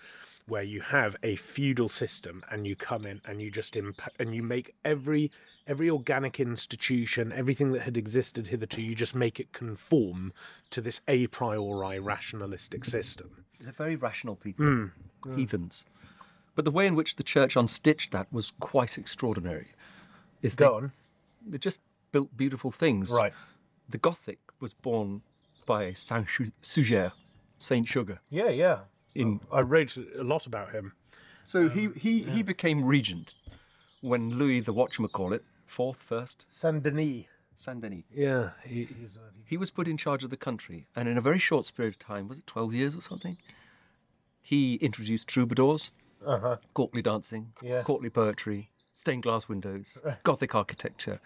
S2: where you have a feudal system and you come in and you just and you make every organic institution, everything that had existed hitherto, you just make it conform to this a priori rationalistic system.
S1: They're very rational people, heathens. But the way in which the church unstitched that was quite extraordinary. They just built beautiful things.
S2: Right.
S1: The Gothic was born by Saint Suger, Saint Sugar.
S2: Yeah. I read a lot about him.
S1: So he became regent when Louis the whatchamacallit, first?
S2: Saint Denis.
S1: Yeah. He was put in charge of the country, and in a very short period of time, was it 12 years or something? He introduced troubadours, courtly dancing, courtly poetry, stained glass windows, Gothic architecture.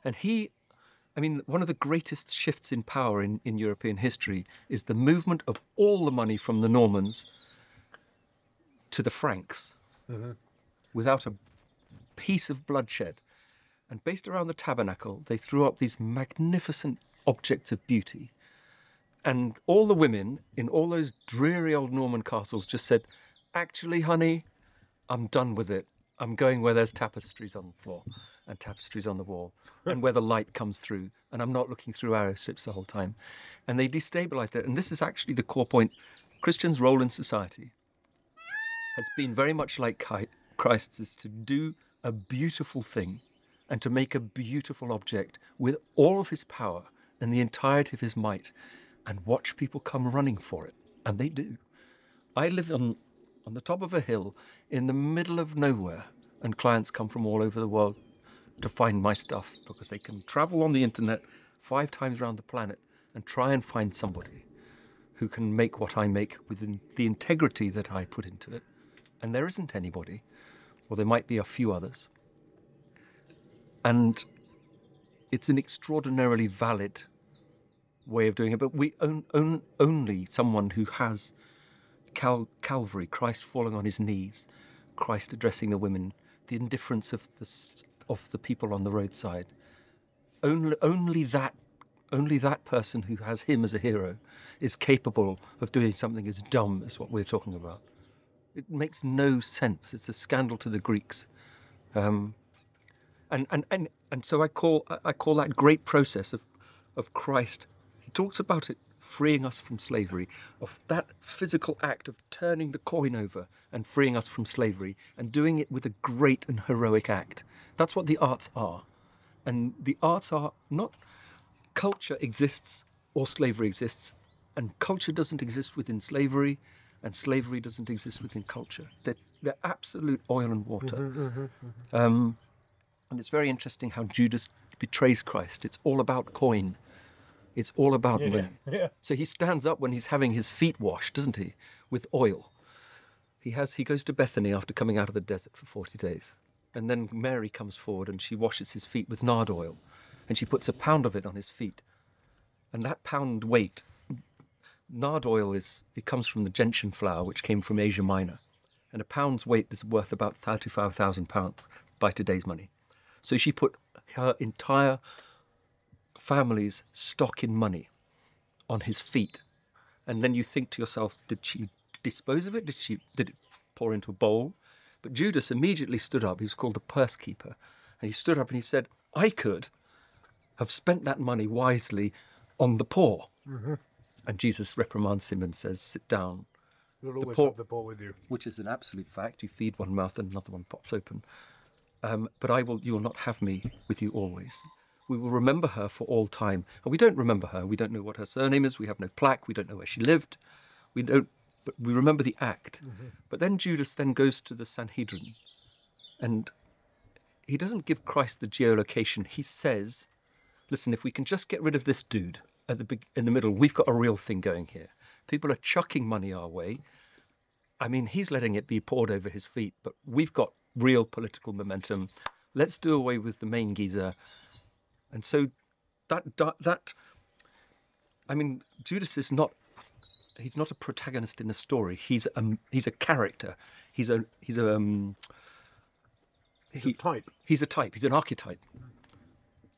S1: And one of the greatest shifts in power in European history is the movement of all the money from the Normans to the Franks without a piece of bloodshed. And based around the tabernacle, they threw up these magnificent objects of beauty. And all the women in all those dreary old Norman castles just said, actually, honey, I'm done with it. I'm going where there's tapestries on the floor and tapestries on the wall and where the light comes through, and I'm not looking through arrow strips the whole time. And they destabilized it. And this is actually the core point. Christians' role in society has been very much like Christ's, is to do a beautiful thing and to make a beautiful object with all of his power and the entirety of his might, and watch people come running for it. And they do. I live on the top of a hill in the middle of nowhere, and clients come from all over the world to find my stuff because they can travel on the internet 5 times around the planet and try and find somebody who can make what I make with the integrity that I put into it. And there isn't anybody, or there might be a few others. And it's an extraordinarily valid way of doing it, but we only someone who has Calvary, Christ falling on his knees, Christ addressing the women, the indifference of the people on the roadside. Only that person who has him as a hero is capable of doing something as dumb as what we're talking about. It makes no sense. It's a scandal to the Greeks. And so I call that great process of Christ. He talks about it freeing us from slavery, of that physical act of turning the coin over and freeing us from slavery, and doing it with a great and heroic act. That's what the arts are. And the arts are not... Culture exists or slavery exists, and culture doesn't exist within slavery, and slavery doesn't exist within culture. They're absolute oil and water. And it's very interesting how Judas betrays Christ. It's all about coin. It's all about money.
S2: Yeah.
S1: So he stands up when he's having his feet washed, doesn't he, with oil. He goes to Bethany after coming out of the desert for 40 days. And then Mary comes forward and she washes his feet with nard oil. And she puts a pound of it on his feet. And that pound weight, nard oil it comes from the gentian flour, which came from Asia Minor. And a pound's weight is worth about £35,000 by today's money. So she put her entire family's stock in money on his feet. And then you think to yourself, did she dispose of it? Did it pour into a bowl? But Judas immediately stood up. He was called the purse keeper. And he stood up and he said, I could have spent that money wisely on the poor. Mm-hmm. And Jesus reprimands him and says, sit down.
S2: You'll always have the poor with you.
S1: Which is an absolute fact. You feed one mouth and another one pops open. But you will not have me with you always. We will remember her for all time. And we don't remember her. We don't know what her surname is. We have no plaque. We don't know where she lived. But we remember the act. Mm-hmm. But then Judas then goes to the Sanhedrin. And he doesn't give Christ the geolocation. He says, listen, if we can just get rid of this dude in the middle, we've got a real thing going here. People are chucking money our way. I mean, he's letting it be poured over his feet, but we've got real political momentum. Let's do away with the main geezer. And so I mean, Judas is not. He's not a protagonist in a story. He's a character. He's a
S2: type.
S1: He's a type. He's an archetype.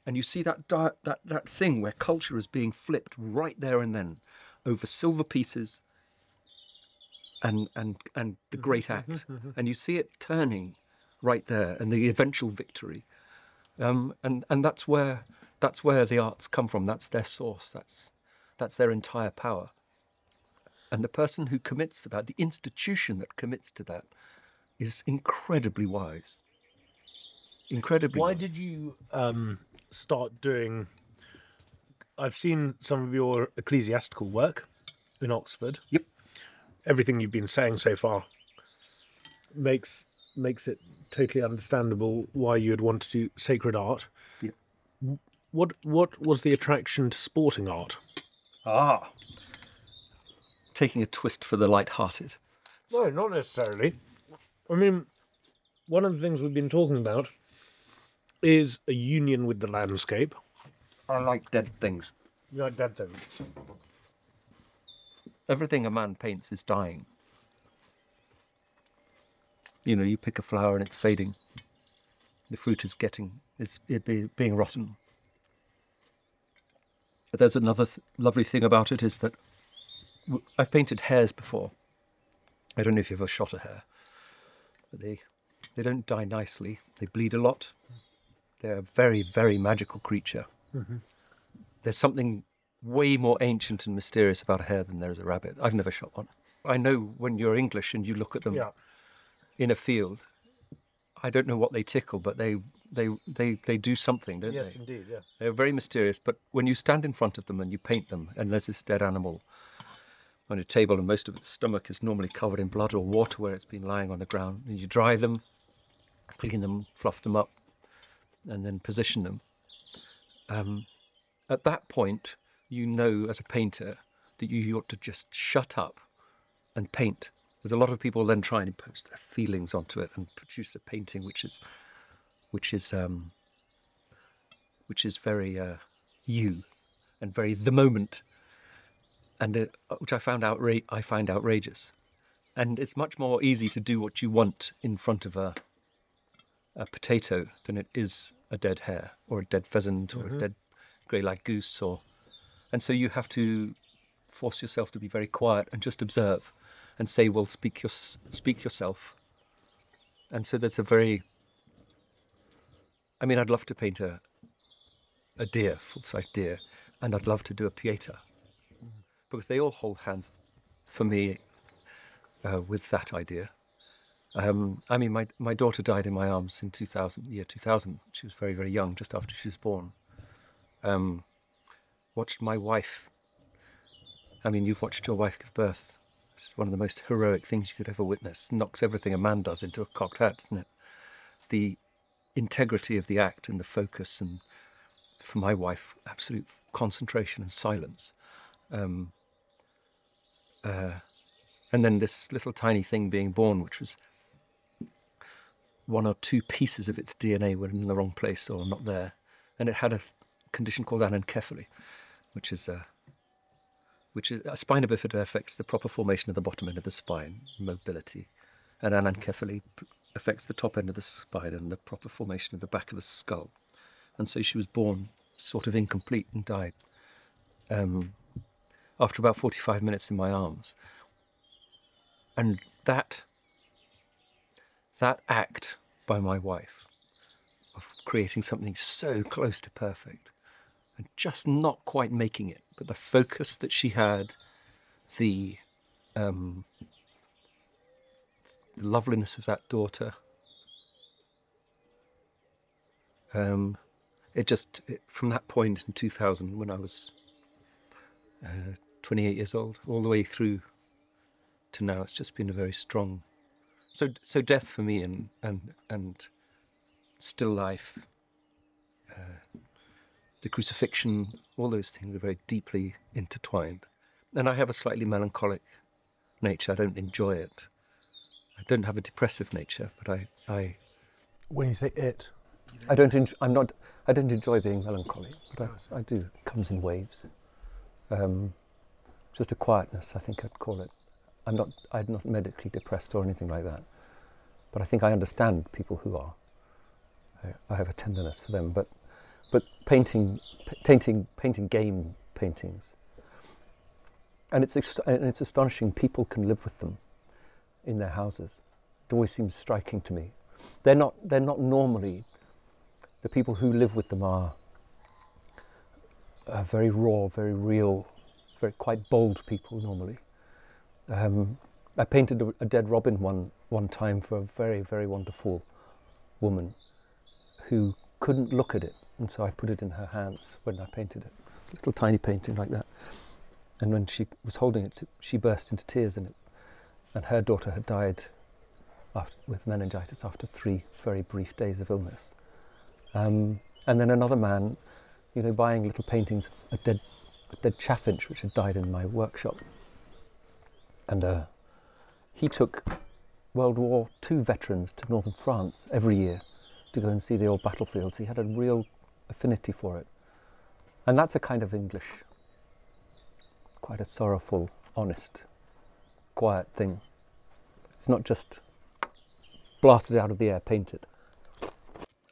S1: And you see that thing where culture is being flipped right there and then over silver pieces and the great act. And you see it turning right there and the eventual victory. And that's where the arts come from. That's their source. That's their entire power. And the person who commits for that, the institution that commits to that, is incredibly wise. Incredibly
S2: Why
S1: wise.
S2: did you start doing... I've seen some of your ecclesiastical work in Oxford.
S1: Yep. Everything
S2: You've been saying so far makes it totally understandable why you would want to do sacred art.
S1: Yep.
S2: What was the attraction to sporting art?
S1: Taking a twist for the light-hearted.
S2: No, not necessarily. I mean, one of the things we've been talking about is a union with the landscape.
S1: I like dead things.
S2: You like dead things?
S1: Everything a man paints is dying. You know, you pick a flower and it's fading. The fruit is being rotten. But there's another lovely thing about it is that I've painted hares before. I don't know if you've ever shot a hare, but they don't die nicely. They bleed a lot. They're a very, very magical creature. There's something way more ancient and mysterious about a hare than there is a rabbit. I've never shot one. I know when you're English and you look at them in a field, I don't know what they tickle, but they do something, don't they?
S2: Yes, indeed, yeah.
S1: They're very mysterious, but when you stand in front of them and you paint them, and there's this dead animal on a table and most of its stomach is normally covered in blood or water where it's been lying on the ground, and you dry them, clean them, fluff them up, and then position them. At that point, you know as a painter that you ought to just shut up and paint. There's a lot of people then try and impose their feelings onto it and produce a painting which is very you and very the moment, and which I find outrageous. And it's much more easy to do what you want in front of a potato than it is a dead hare or a dead pheasant or a dead grey-lag goose, and so you have to force yourself to be very quiet and just observe and say, well, speak yourself. And so there's a very... I mean, I'd love to paint a deer, full-size deer, and I'd love to do a pieta, because they all hold hands for me with that idea. I mean, my daughter died in my arms in 2000. She was very, very young, just after she was born. Watched my wife... I mean, you've watched your wife give birth. It's one of the most heroic things you could ever witness. It knocks everything a man does into a cocked hat, doesn't it? The integrity of the act and the focus, and for my wife, absolute concentration and silence. And then this little tiny thing being born, which was one or two pieces of its DNA were in the wrong place or not there. And it had a condition called anencephaly, which is a spina bifida affects the proper formation of the bottom end of the spine, mobility, and anencephaly affects the top end of the spine and the proper formation of the back of the skull. And so she was born sort of incomplete and died after about 45 minutes in my arms. And that act by my wife of creating something so close to perfect and just not quite making it, but the focus that she had, the loveliness of that daughter, from that point in 2000, when I was 28 years old, all the way through to now, it's just been a very strong... So death for me and still life, the crucifixion, all those things are very deeply intertwined. And I have a slightly melancholic nature. I don't enjoy it. I don't have a depressive nature, but
S2: When you say it,
S1: I don't enjoy being melancholy, but I do. It comes in waves. Just a quietness, I think I'd call it. I'm not medically depressed or anything like that, but I think I understand people who are. I have a tenderness for them, but painting game paintings, and it's astonishing people can live with them in their houses. It always seems striking to me. They're not normally, the people who live with them are very raw, very real, very quite bold people normally. I painted a dead robin one time for a very, very wonderful woman who couldn't look at it, and so I put it in her hands when I painted it. A little tiny painting like that. And when she was holding it, she burst into tears in it. And her daughter had died with meningitis after 3 very brief days of illness. And then another man, buying little paintings of a dead chaffinch which had died in my workshop. And he took World War II veterans to northern France every year to go and see the old battlefields. He had a real affinity for it. And that's a kind of English, quite a sorrowful, honest, quiet thing. It's not just blasted out of the air, painted.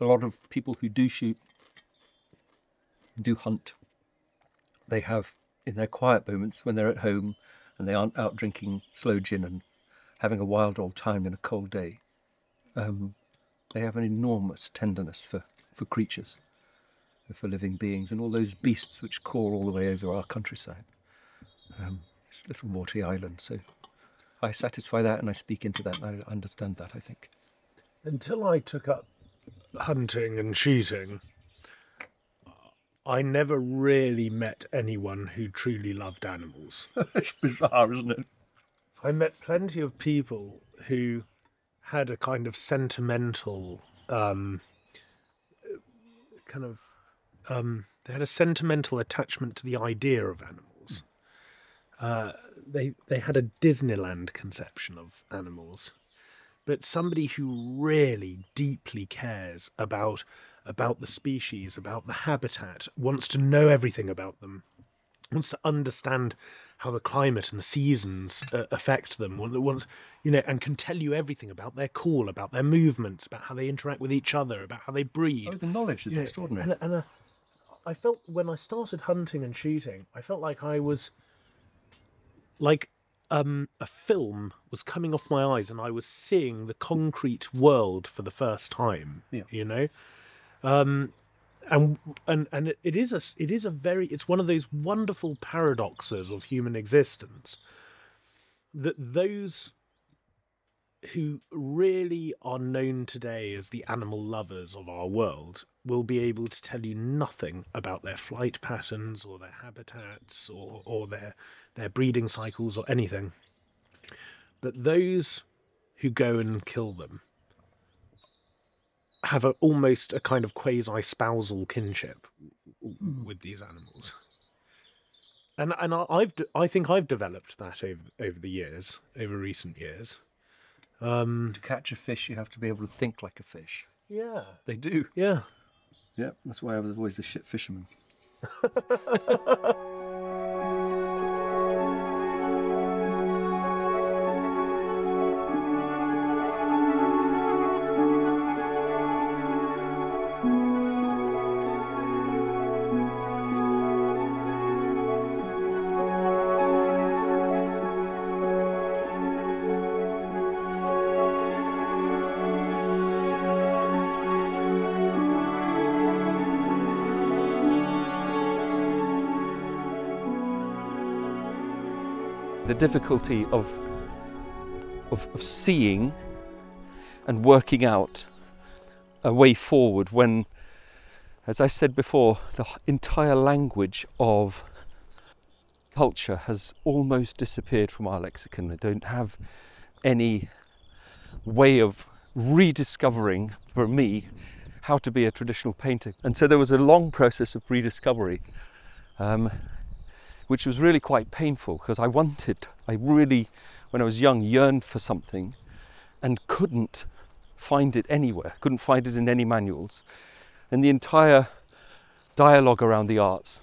S1: A lot of people who do shoot, do hunt, they have, in their quiet moments when they're at home and they aren't out drinking sloe gin and having a wild old time in a cold day, they have an enormous tenderness for creatures, for living beings, and all those beasts which call all the way over our countryside. It's Little Morty Island, so I satisfy that and I speak into that and I understand that, I think.
S2: Until I took up hunting and shooting, I never really met anyone who truly loved animals.
S1: It's bizarre, isn't it?
S2: I met plenty of people who had a kind of sentimental, they had a sentimental attachment to the idea of animals. They had a Disneyland conception of animals. But somebody who really deeply cares about the species, about the habitat, wants to know everything about them, wants to understand how the climate and the seasons affect them, wants, and can tell you everything about their call, about their movements, about how they interact with each other, about how they breed.
S1: Oh, the knowledge is extraordinary.
S2: And I felt when I started hunting and shooting, I felt like I was like a film was coming off my eyes and I was seeing the concrete world for the first time. And it's one of those wonderful paradoxes of human existence that those who really are known today as the animal lovers of our world will be able to tell you nothing about their flight patterns or their habitats or their breeding cycles or anything. But those who go and kill them have almost a kind of quasi-spousal kinship with these animals. And I think I've developed that over the years, over recent years.
S1: To catch a fish, you have to be able to think like a fish.
S2: Yeah.
S1: They do.
S2: Yeah.
S1: Yeah, that's why I was always the shit fisherman. The difficulty of seeing and working out a way forward when, as I said before, the entire language of culture has almost disappeared from our lexicon. They don't have any way of rediscovering, for me, how to be a traditional painter. And so there was a long process of rediscovery, which was really quite painful because I really, when I was young, yearned for something and couldn't find it anywhere, couldn't find it in any manuals. And the entire dialogue around the arts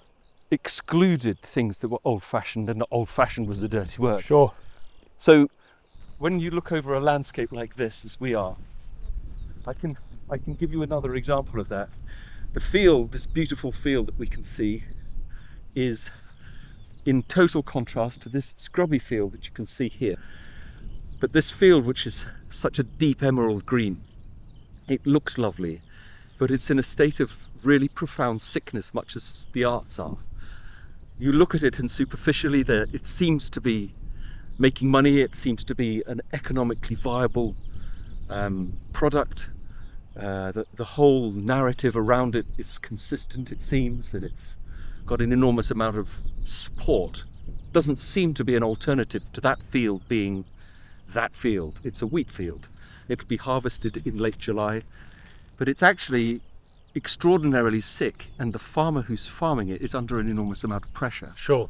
S1: excluded things that were old-fashioned, and old-fashioned was a dirty word.
S2: Sure.
S1: So when you look over a landscape like this, as we are, I can give you another example of that. The field, this beautiful field that we can see, is in total contrast to this scrubby field that you can see here. But this field, which is such a deep emerald green, it looks lovely, but it's in a state of really profound sickness, much as the arts are. You look at it and superficially there, it seems to be making money, it seems to be an economically viable product. The whole narrative around it is consistent, it seems, and it's got an enormous amount of support. Doesn't seem to be an alternative to that field being that field. It's a wheat field. It'll be harvested in late July, but it's actually extraordinarily sick, and the farmer who's farming it is under an enormous amount of pressure.
S2: Sure.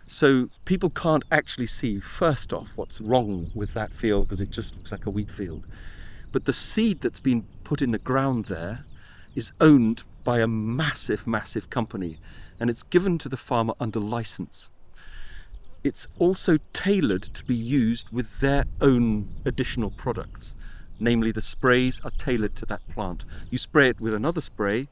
S1: So people can't actually see, first off, what's wrong with that field, because it just looks like a wheat field. But the seed that's been put in the ground there is owned by a massive, massive company, and it's given to the farmer under license. It's also tailored to be used with their own additional products. Namely, the sprays are tailored to that plant. You spray it with another spray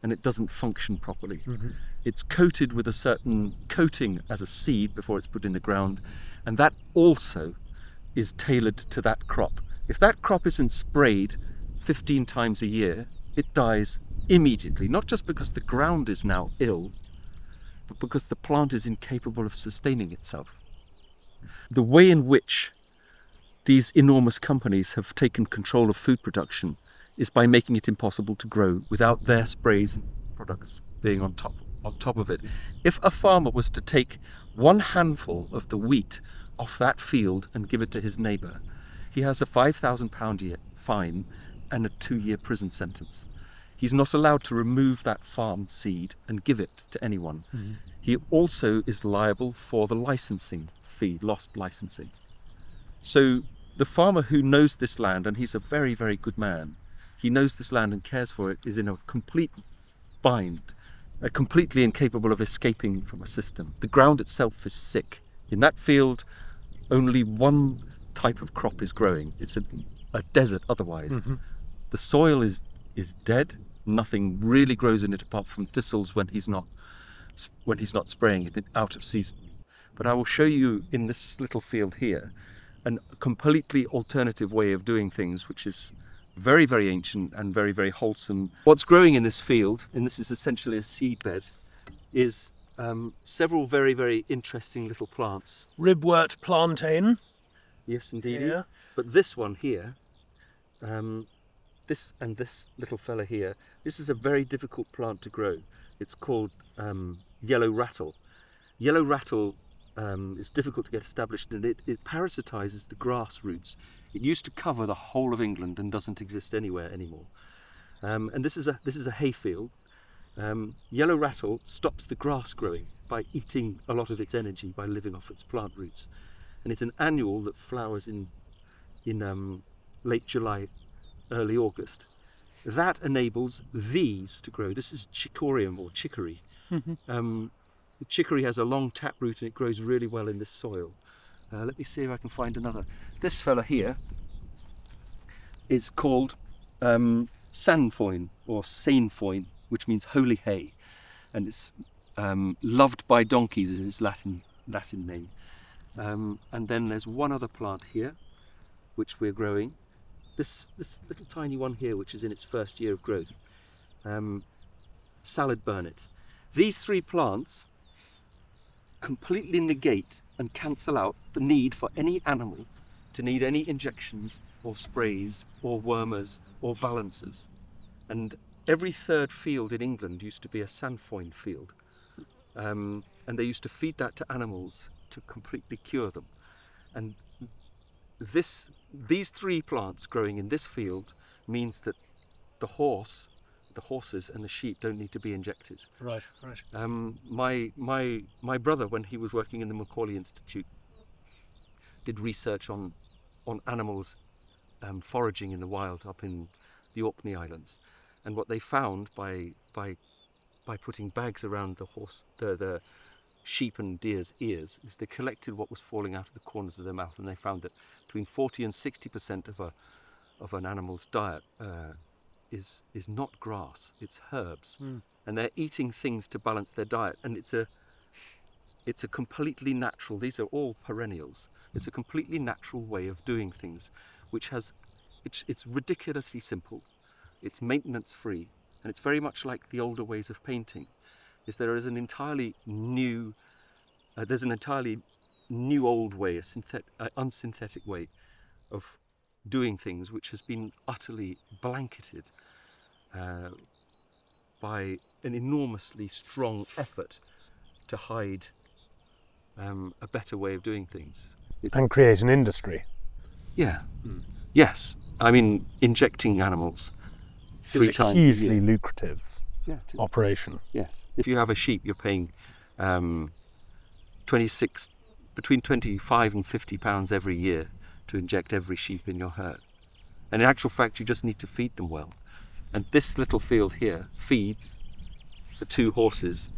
S1: and it doesn't function properly. Mm-hmm. It's coated with a certain coating as a seed before it's put in the ground, and that also is tailored to that crop. If that crop isn't sprayed 15 times a year, it dies immediately, not just because the ground is now ill, but because the plant is incapable of sustaining itself. The way in which these enormous companies have taken control of food production is by making it impossible to grow without their sprays and products being on top of it. If a farmer was to take one handful of the wheat off that field and give it to his neighbour, he has a £5,000 fine and a 2-year prison sentence. He's not allowed to remove that farm seed and give it to anyone. Mm-hmm. He also is liable for the licensing fee, lost licensing. So the farmer who knows this land, and he's a very, very good man, he knows this land and cares for it, is in a complete bind, completely incapable of escaping from a system. The ground itself is sick. In that field, only one type of crop is growing. It's a desert otherwise. Mm-hmm. The soil is dead. Nothing really grows in it apart from thistles when he's not spraying it out of season. But I will show you in this little field here a completely alternative way of doing things, which is very, very ancient and very, very wholesome. What's growing in this field, and this is essentially a seed bed, is several very, very interesting little plants.
S2: Ribwort plantain.
S1: Yes, indeed.
S2: Yeah.
S1: But this one here, this little fella here, this is a very difficult plant to grow. It's called yellow rattle. Yellow rattle is difficult to get established, and it parasitizes the grass roots. It used to cover the whole of England and doesn't exist anywhere anymore. And this is a hayfield. Yellow rattle stops the grass growing by eating a lot of its energy by living off its plant roots. And it's an annual that flowers in late July, early August. That enables these to grow. This is chicory or chicory. Mm-hmm. Chicory has a long taproot and it grows really well in this soil. Let me see if I can find another. This fella here is called sanfoin or sainfoin, which means holy hay, and it's loved by donkeys is its Latin name. And then there's one other plant here, which we're growing. This little tiny one here, which is in its first year of growth. Salad burnet. These three plants completely negate and cancel out the need for any animal to need any injections or sprays or wormers or balancers. And every third field in England used to be a sanfoin field. And they used to feed that to animals to completely cure them. And these three plants growing in this field means that the horses and the sheep don't need to be injected.
S2: Right.
S1: My brother, when he was working in the Macaulay Institute, did research on animals foraging in the wild up in the Orkney Islands, and what they found by putting bags around the sheep and deer's ears is they collected what was falling out of the corners of their mouth, and they found that between 40 and 60% of an animal's diet is not grass, it's herbs, and they're eating things to balance their diet, and it's a completely natural. These are all perennials. It's a completely natural way of doing things, which it's ridiculously simple, it's maintenance free, and it's very much like the older ways of painting. There's an entirely new old way, unsynthetic way of doing things, which has been utterly blanketed by an enormously strong effort to hide a better way of doing things.
S2: And create an industry.
S1: Yeah. Yes. I mean, injecting animals 3 times a year.
S2: Hugely lucrative operation.
S1: Yes. If you have a sheep, you're paying between 25 and 50 pounds every year to inject every sheep in your herd. And in actual fact, you just need to feed them well. And this little field here feeds the 2 horses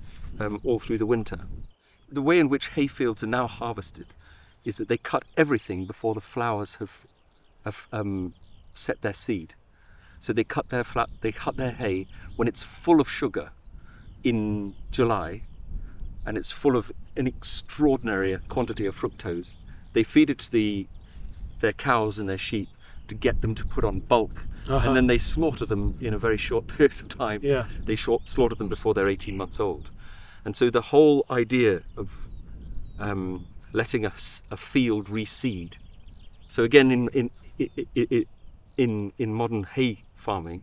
S1: all through the winter. The way in which hay fields are now harvested is that they cut everything before the flowers have set their seed. So they cut their hay when it's full of sugar in July, and it's full of an extraordinary quantity of fructose. They feed it to their cows and their sheep to get them to put on bulk, and then they slaughter them in a very short period of time. They slaughter them before they're 18 months old. And so the whole idea of letting a field reseed. So again, in modern hay farming,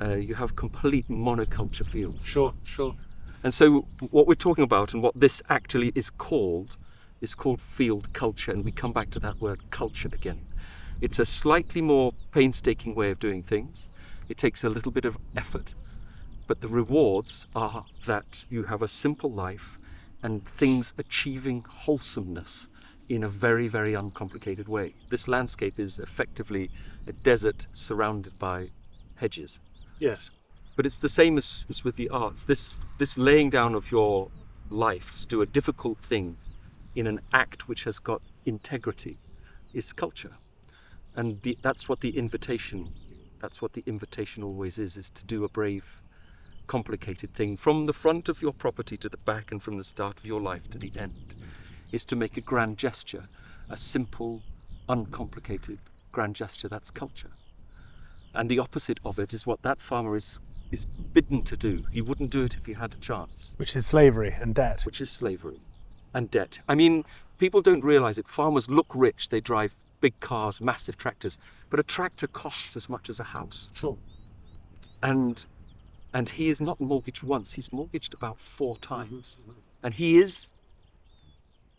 S1: you have complete monoculture fields.
S2: Sure.
S1: And so what we're talking about, and what this actually is called field culture, and we come back to that word culture again. It's a slightly more painstaking way of doing things. It takes a little bit of effort, but the rewards are that you have a simple life and things achieving wholesomeness in a very, very uncomplicated way. This landscape is effectively a desert surrounded by hedges.
S2: Yes.
S1: But it's the same as with the arts. This laying down of your life to do a difficult thing in an act which has got integrity is culture. And that's what the invitation always is to do a brave, complicated thing from the front of your property to the back, and from the start of your life to the end, is to make a grand gesture, a simple, uncomplicated grand gesture. That's culture. And the opposite of it is what that farmer is bidden to do. He wouldn't do it if he had a chance.
S2: Which is slavery and debt.
S1: Which is slavery and debt. I mean, people don't realise it. Farmers look rich. They drive big cars, massive tractors. But a tractor costs as much as a house.
S2: Sure.
S1: And he is not mortgaged once. He's mortgaged about 4 times. And he is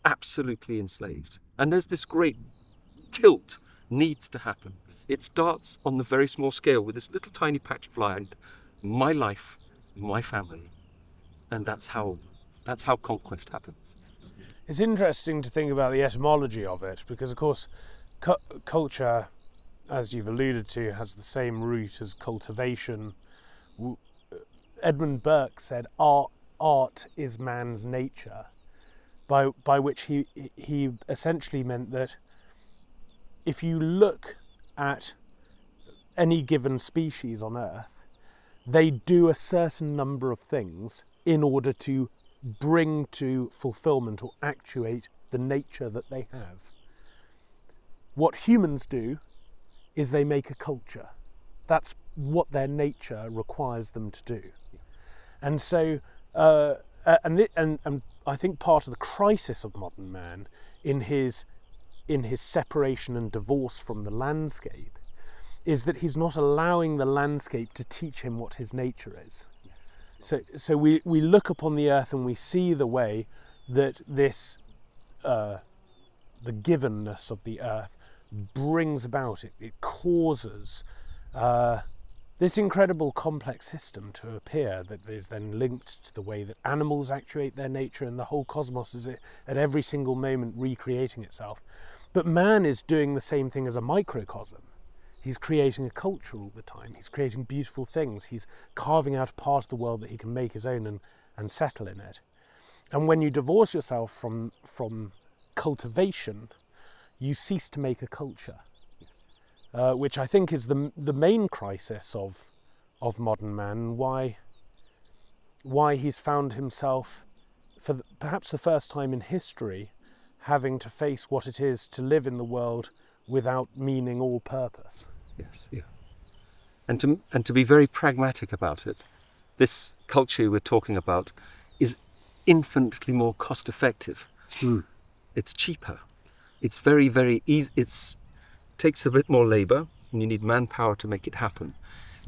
S1: absolutely enslaved. And there's this great tilt needs to happen. It starts on the very small scale with this little tiny patch of land, my life, my family, and that's how conquest happens.
S2: It's interesting to think about the etymology of it, because of course culture, as you've alluded to, has the same root as cultivation. Edmund Burke said art is man's nature, by which he essentially meant that if you look at any given species on Earth, they do a certain number of things in order to bring to fulfillment or actuate the nature that they have. What humans do is they make a culture. That's what their nature requires them to do. And so, and I think part of the crisis of modern man in his separation and divorce from the landscape is that he's not allowing the landscape to teach him what his nature is. Yes. So we look upon the earth and we see the way that this, the givenness of the earth brings about, it causes this incredible complex system to appear that is then linked to the way that animals actuate their nature, and the whole cosmos is at every single moment recreating itself. But man is doing the same thing as a microcosm. He's creating a culture all the time. He's creating beautiful things. He's carving out a part of the world that he can make his own and settle in it. And when you divorce yourself from cultivation, you cease to make a culture, which I think is the main crisis of modern man, why he's found himself, for perhaps the first time in history, having to face what it is to live in the world without meaning or purpose.
S1: Yes, yeah. And to be very pragmatic about it, this culture we're talking about is infinitely more cost effective. It's cheaper. It's very, very easy. It takes a bit more labour and you need manpower to make it happen.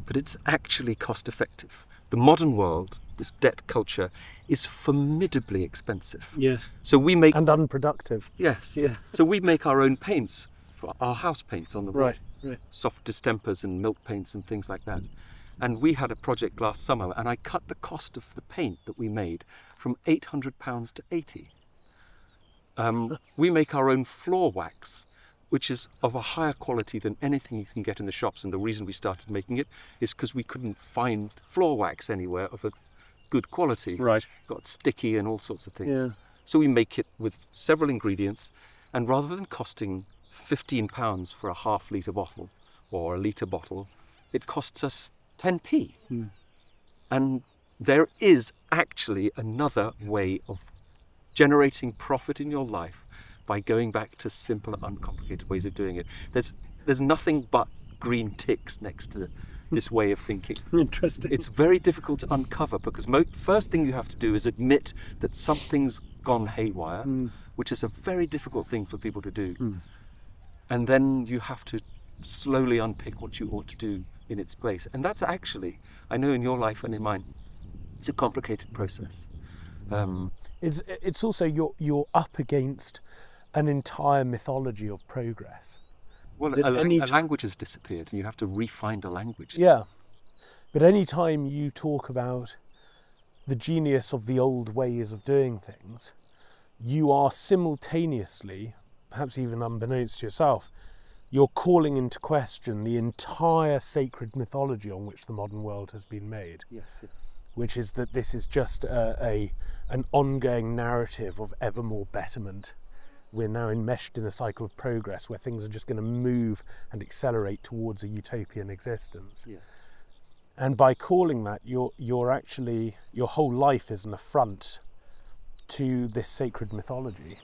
S1: But it's actually cost effective. The modern world, this debt culture, is formidably expensive.
S2: Yes.
S1: So we make...
S2: And unproductive.
S1: Yes, yeah. So we make our own paints, for our house paints on the wall.
S2: Right.
S1: Soft distempers and milk paints and things like that. And we had a project last summer and I cut the cost of the paint that we made from £800 to 80. We make our own floor wax, which is of a higher quality than anything you can get in the shops. And the reason we started making it is because we couldn't find floor wax anywhere of a good quality.
S2: Right.
S1: Got sticky and all sorts of things.
S2: Yeah.
S1: So we make it with several ingredients, and rather than costing £15 for a half-litre bottle or a litre bottle, it costs us 10p. And there is actually another way of generating profit in your life by going back to simple, uncomplicated ways of doing it. There's nothing but green ticks next to this way of thinking.
S2: Interesting.
S1: It's very difficult to uncover because first thing you have to do is admit that something's gone haywire, which is a very difficult thing for people to do. And then you have to slowly unpick what you ought to do in its place. And that's actually, I know in your life and in mine, it's a complicated process.
S2: It's also you're up against an entire mythology of progress.
S1: Well, a language has disappeared and you have to re-find a language.
S2: Yeah. But any time you talk about the genius of the old ways of doing things, you are simultaneously, perhaps even unbeknownst to yourself, you're calling into question the entire sacred mythology on which the modern world has been made.
S1: Yes.
S2: Which is that this is just an ongoing narrative of ever more betterment. We're now enmeshed in a cycle of progress where things are just going to move and accelerate towards a utopian existence.
S1: Yeah.
S2: And by calling that, you're actually, your whole life is an affront to this sacred mythology.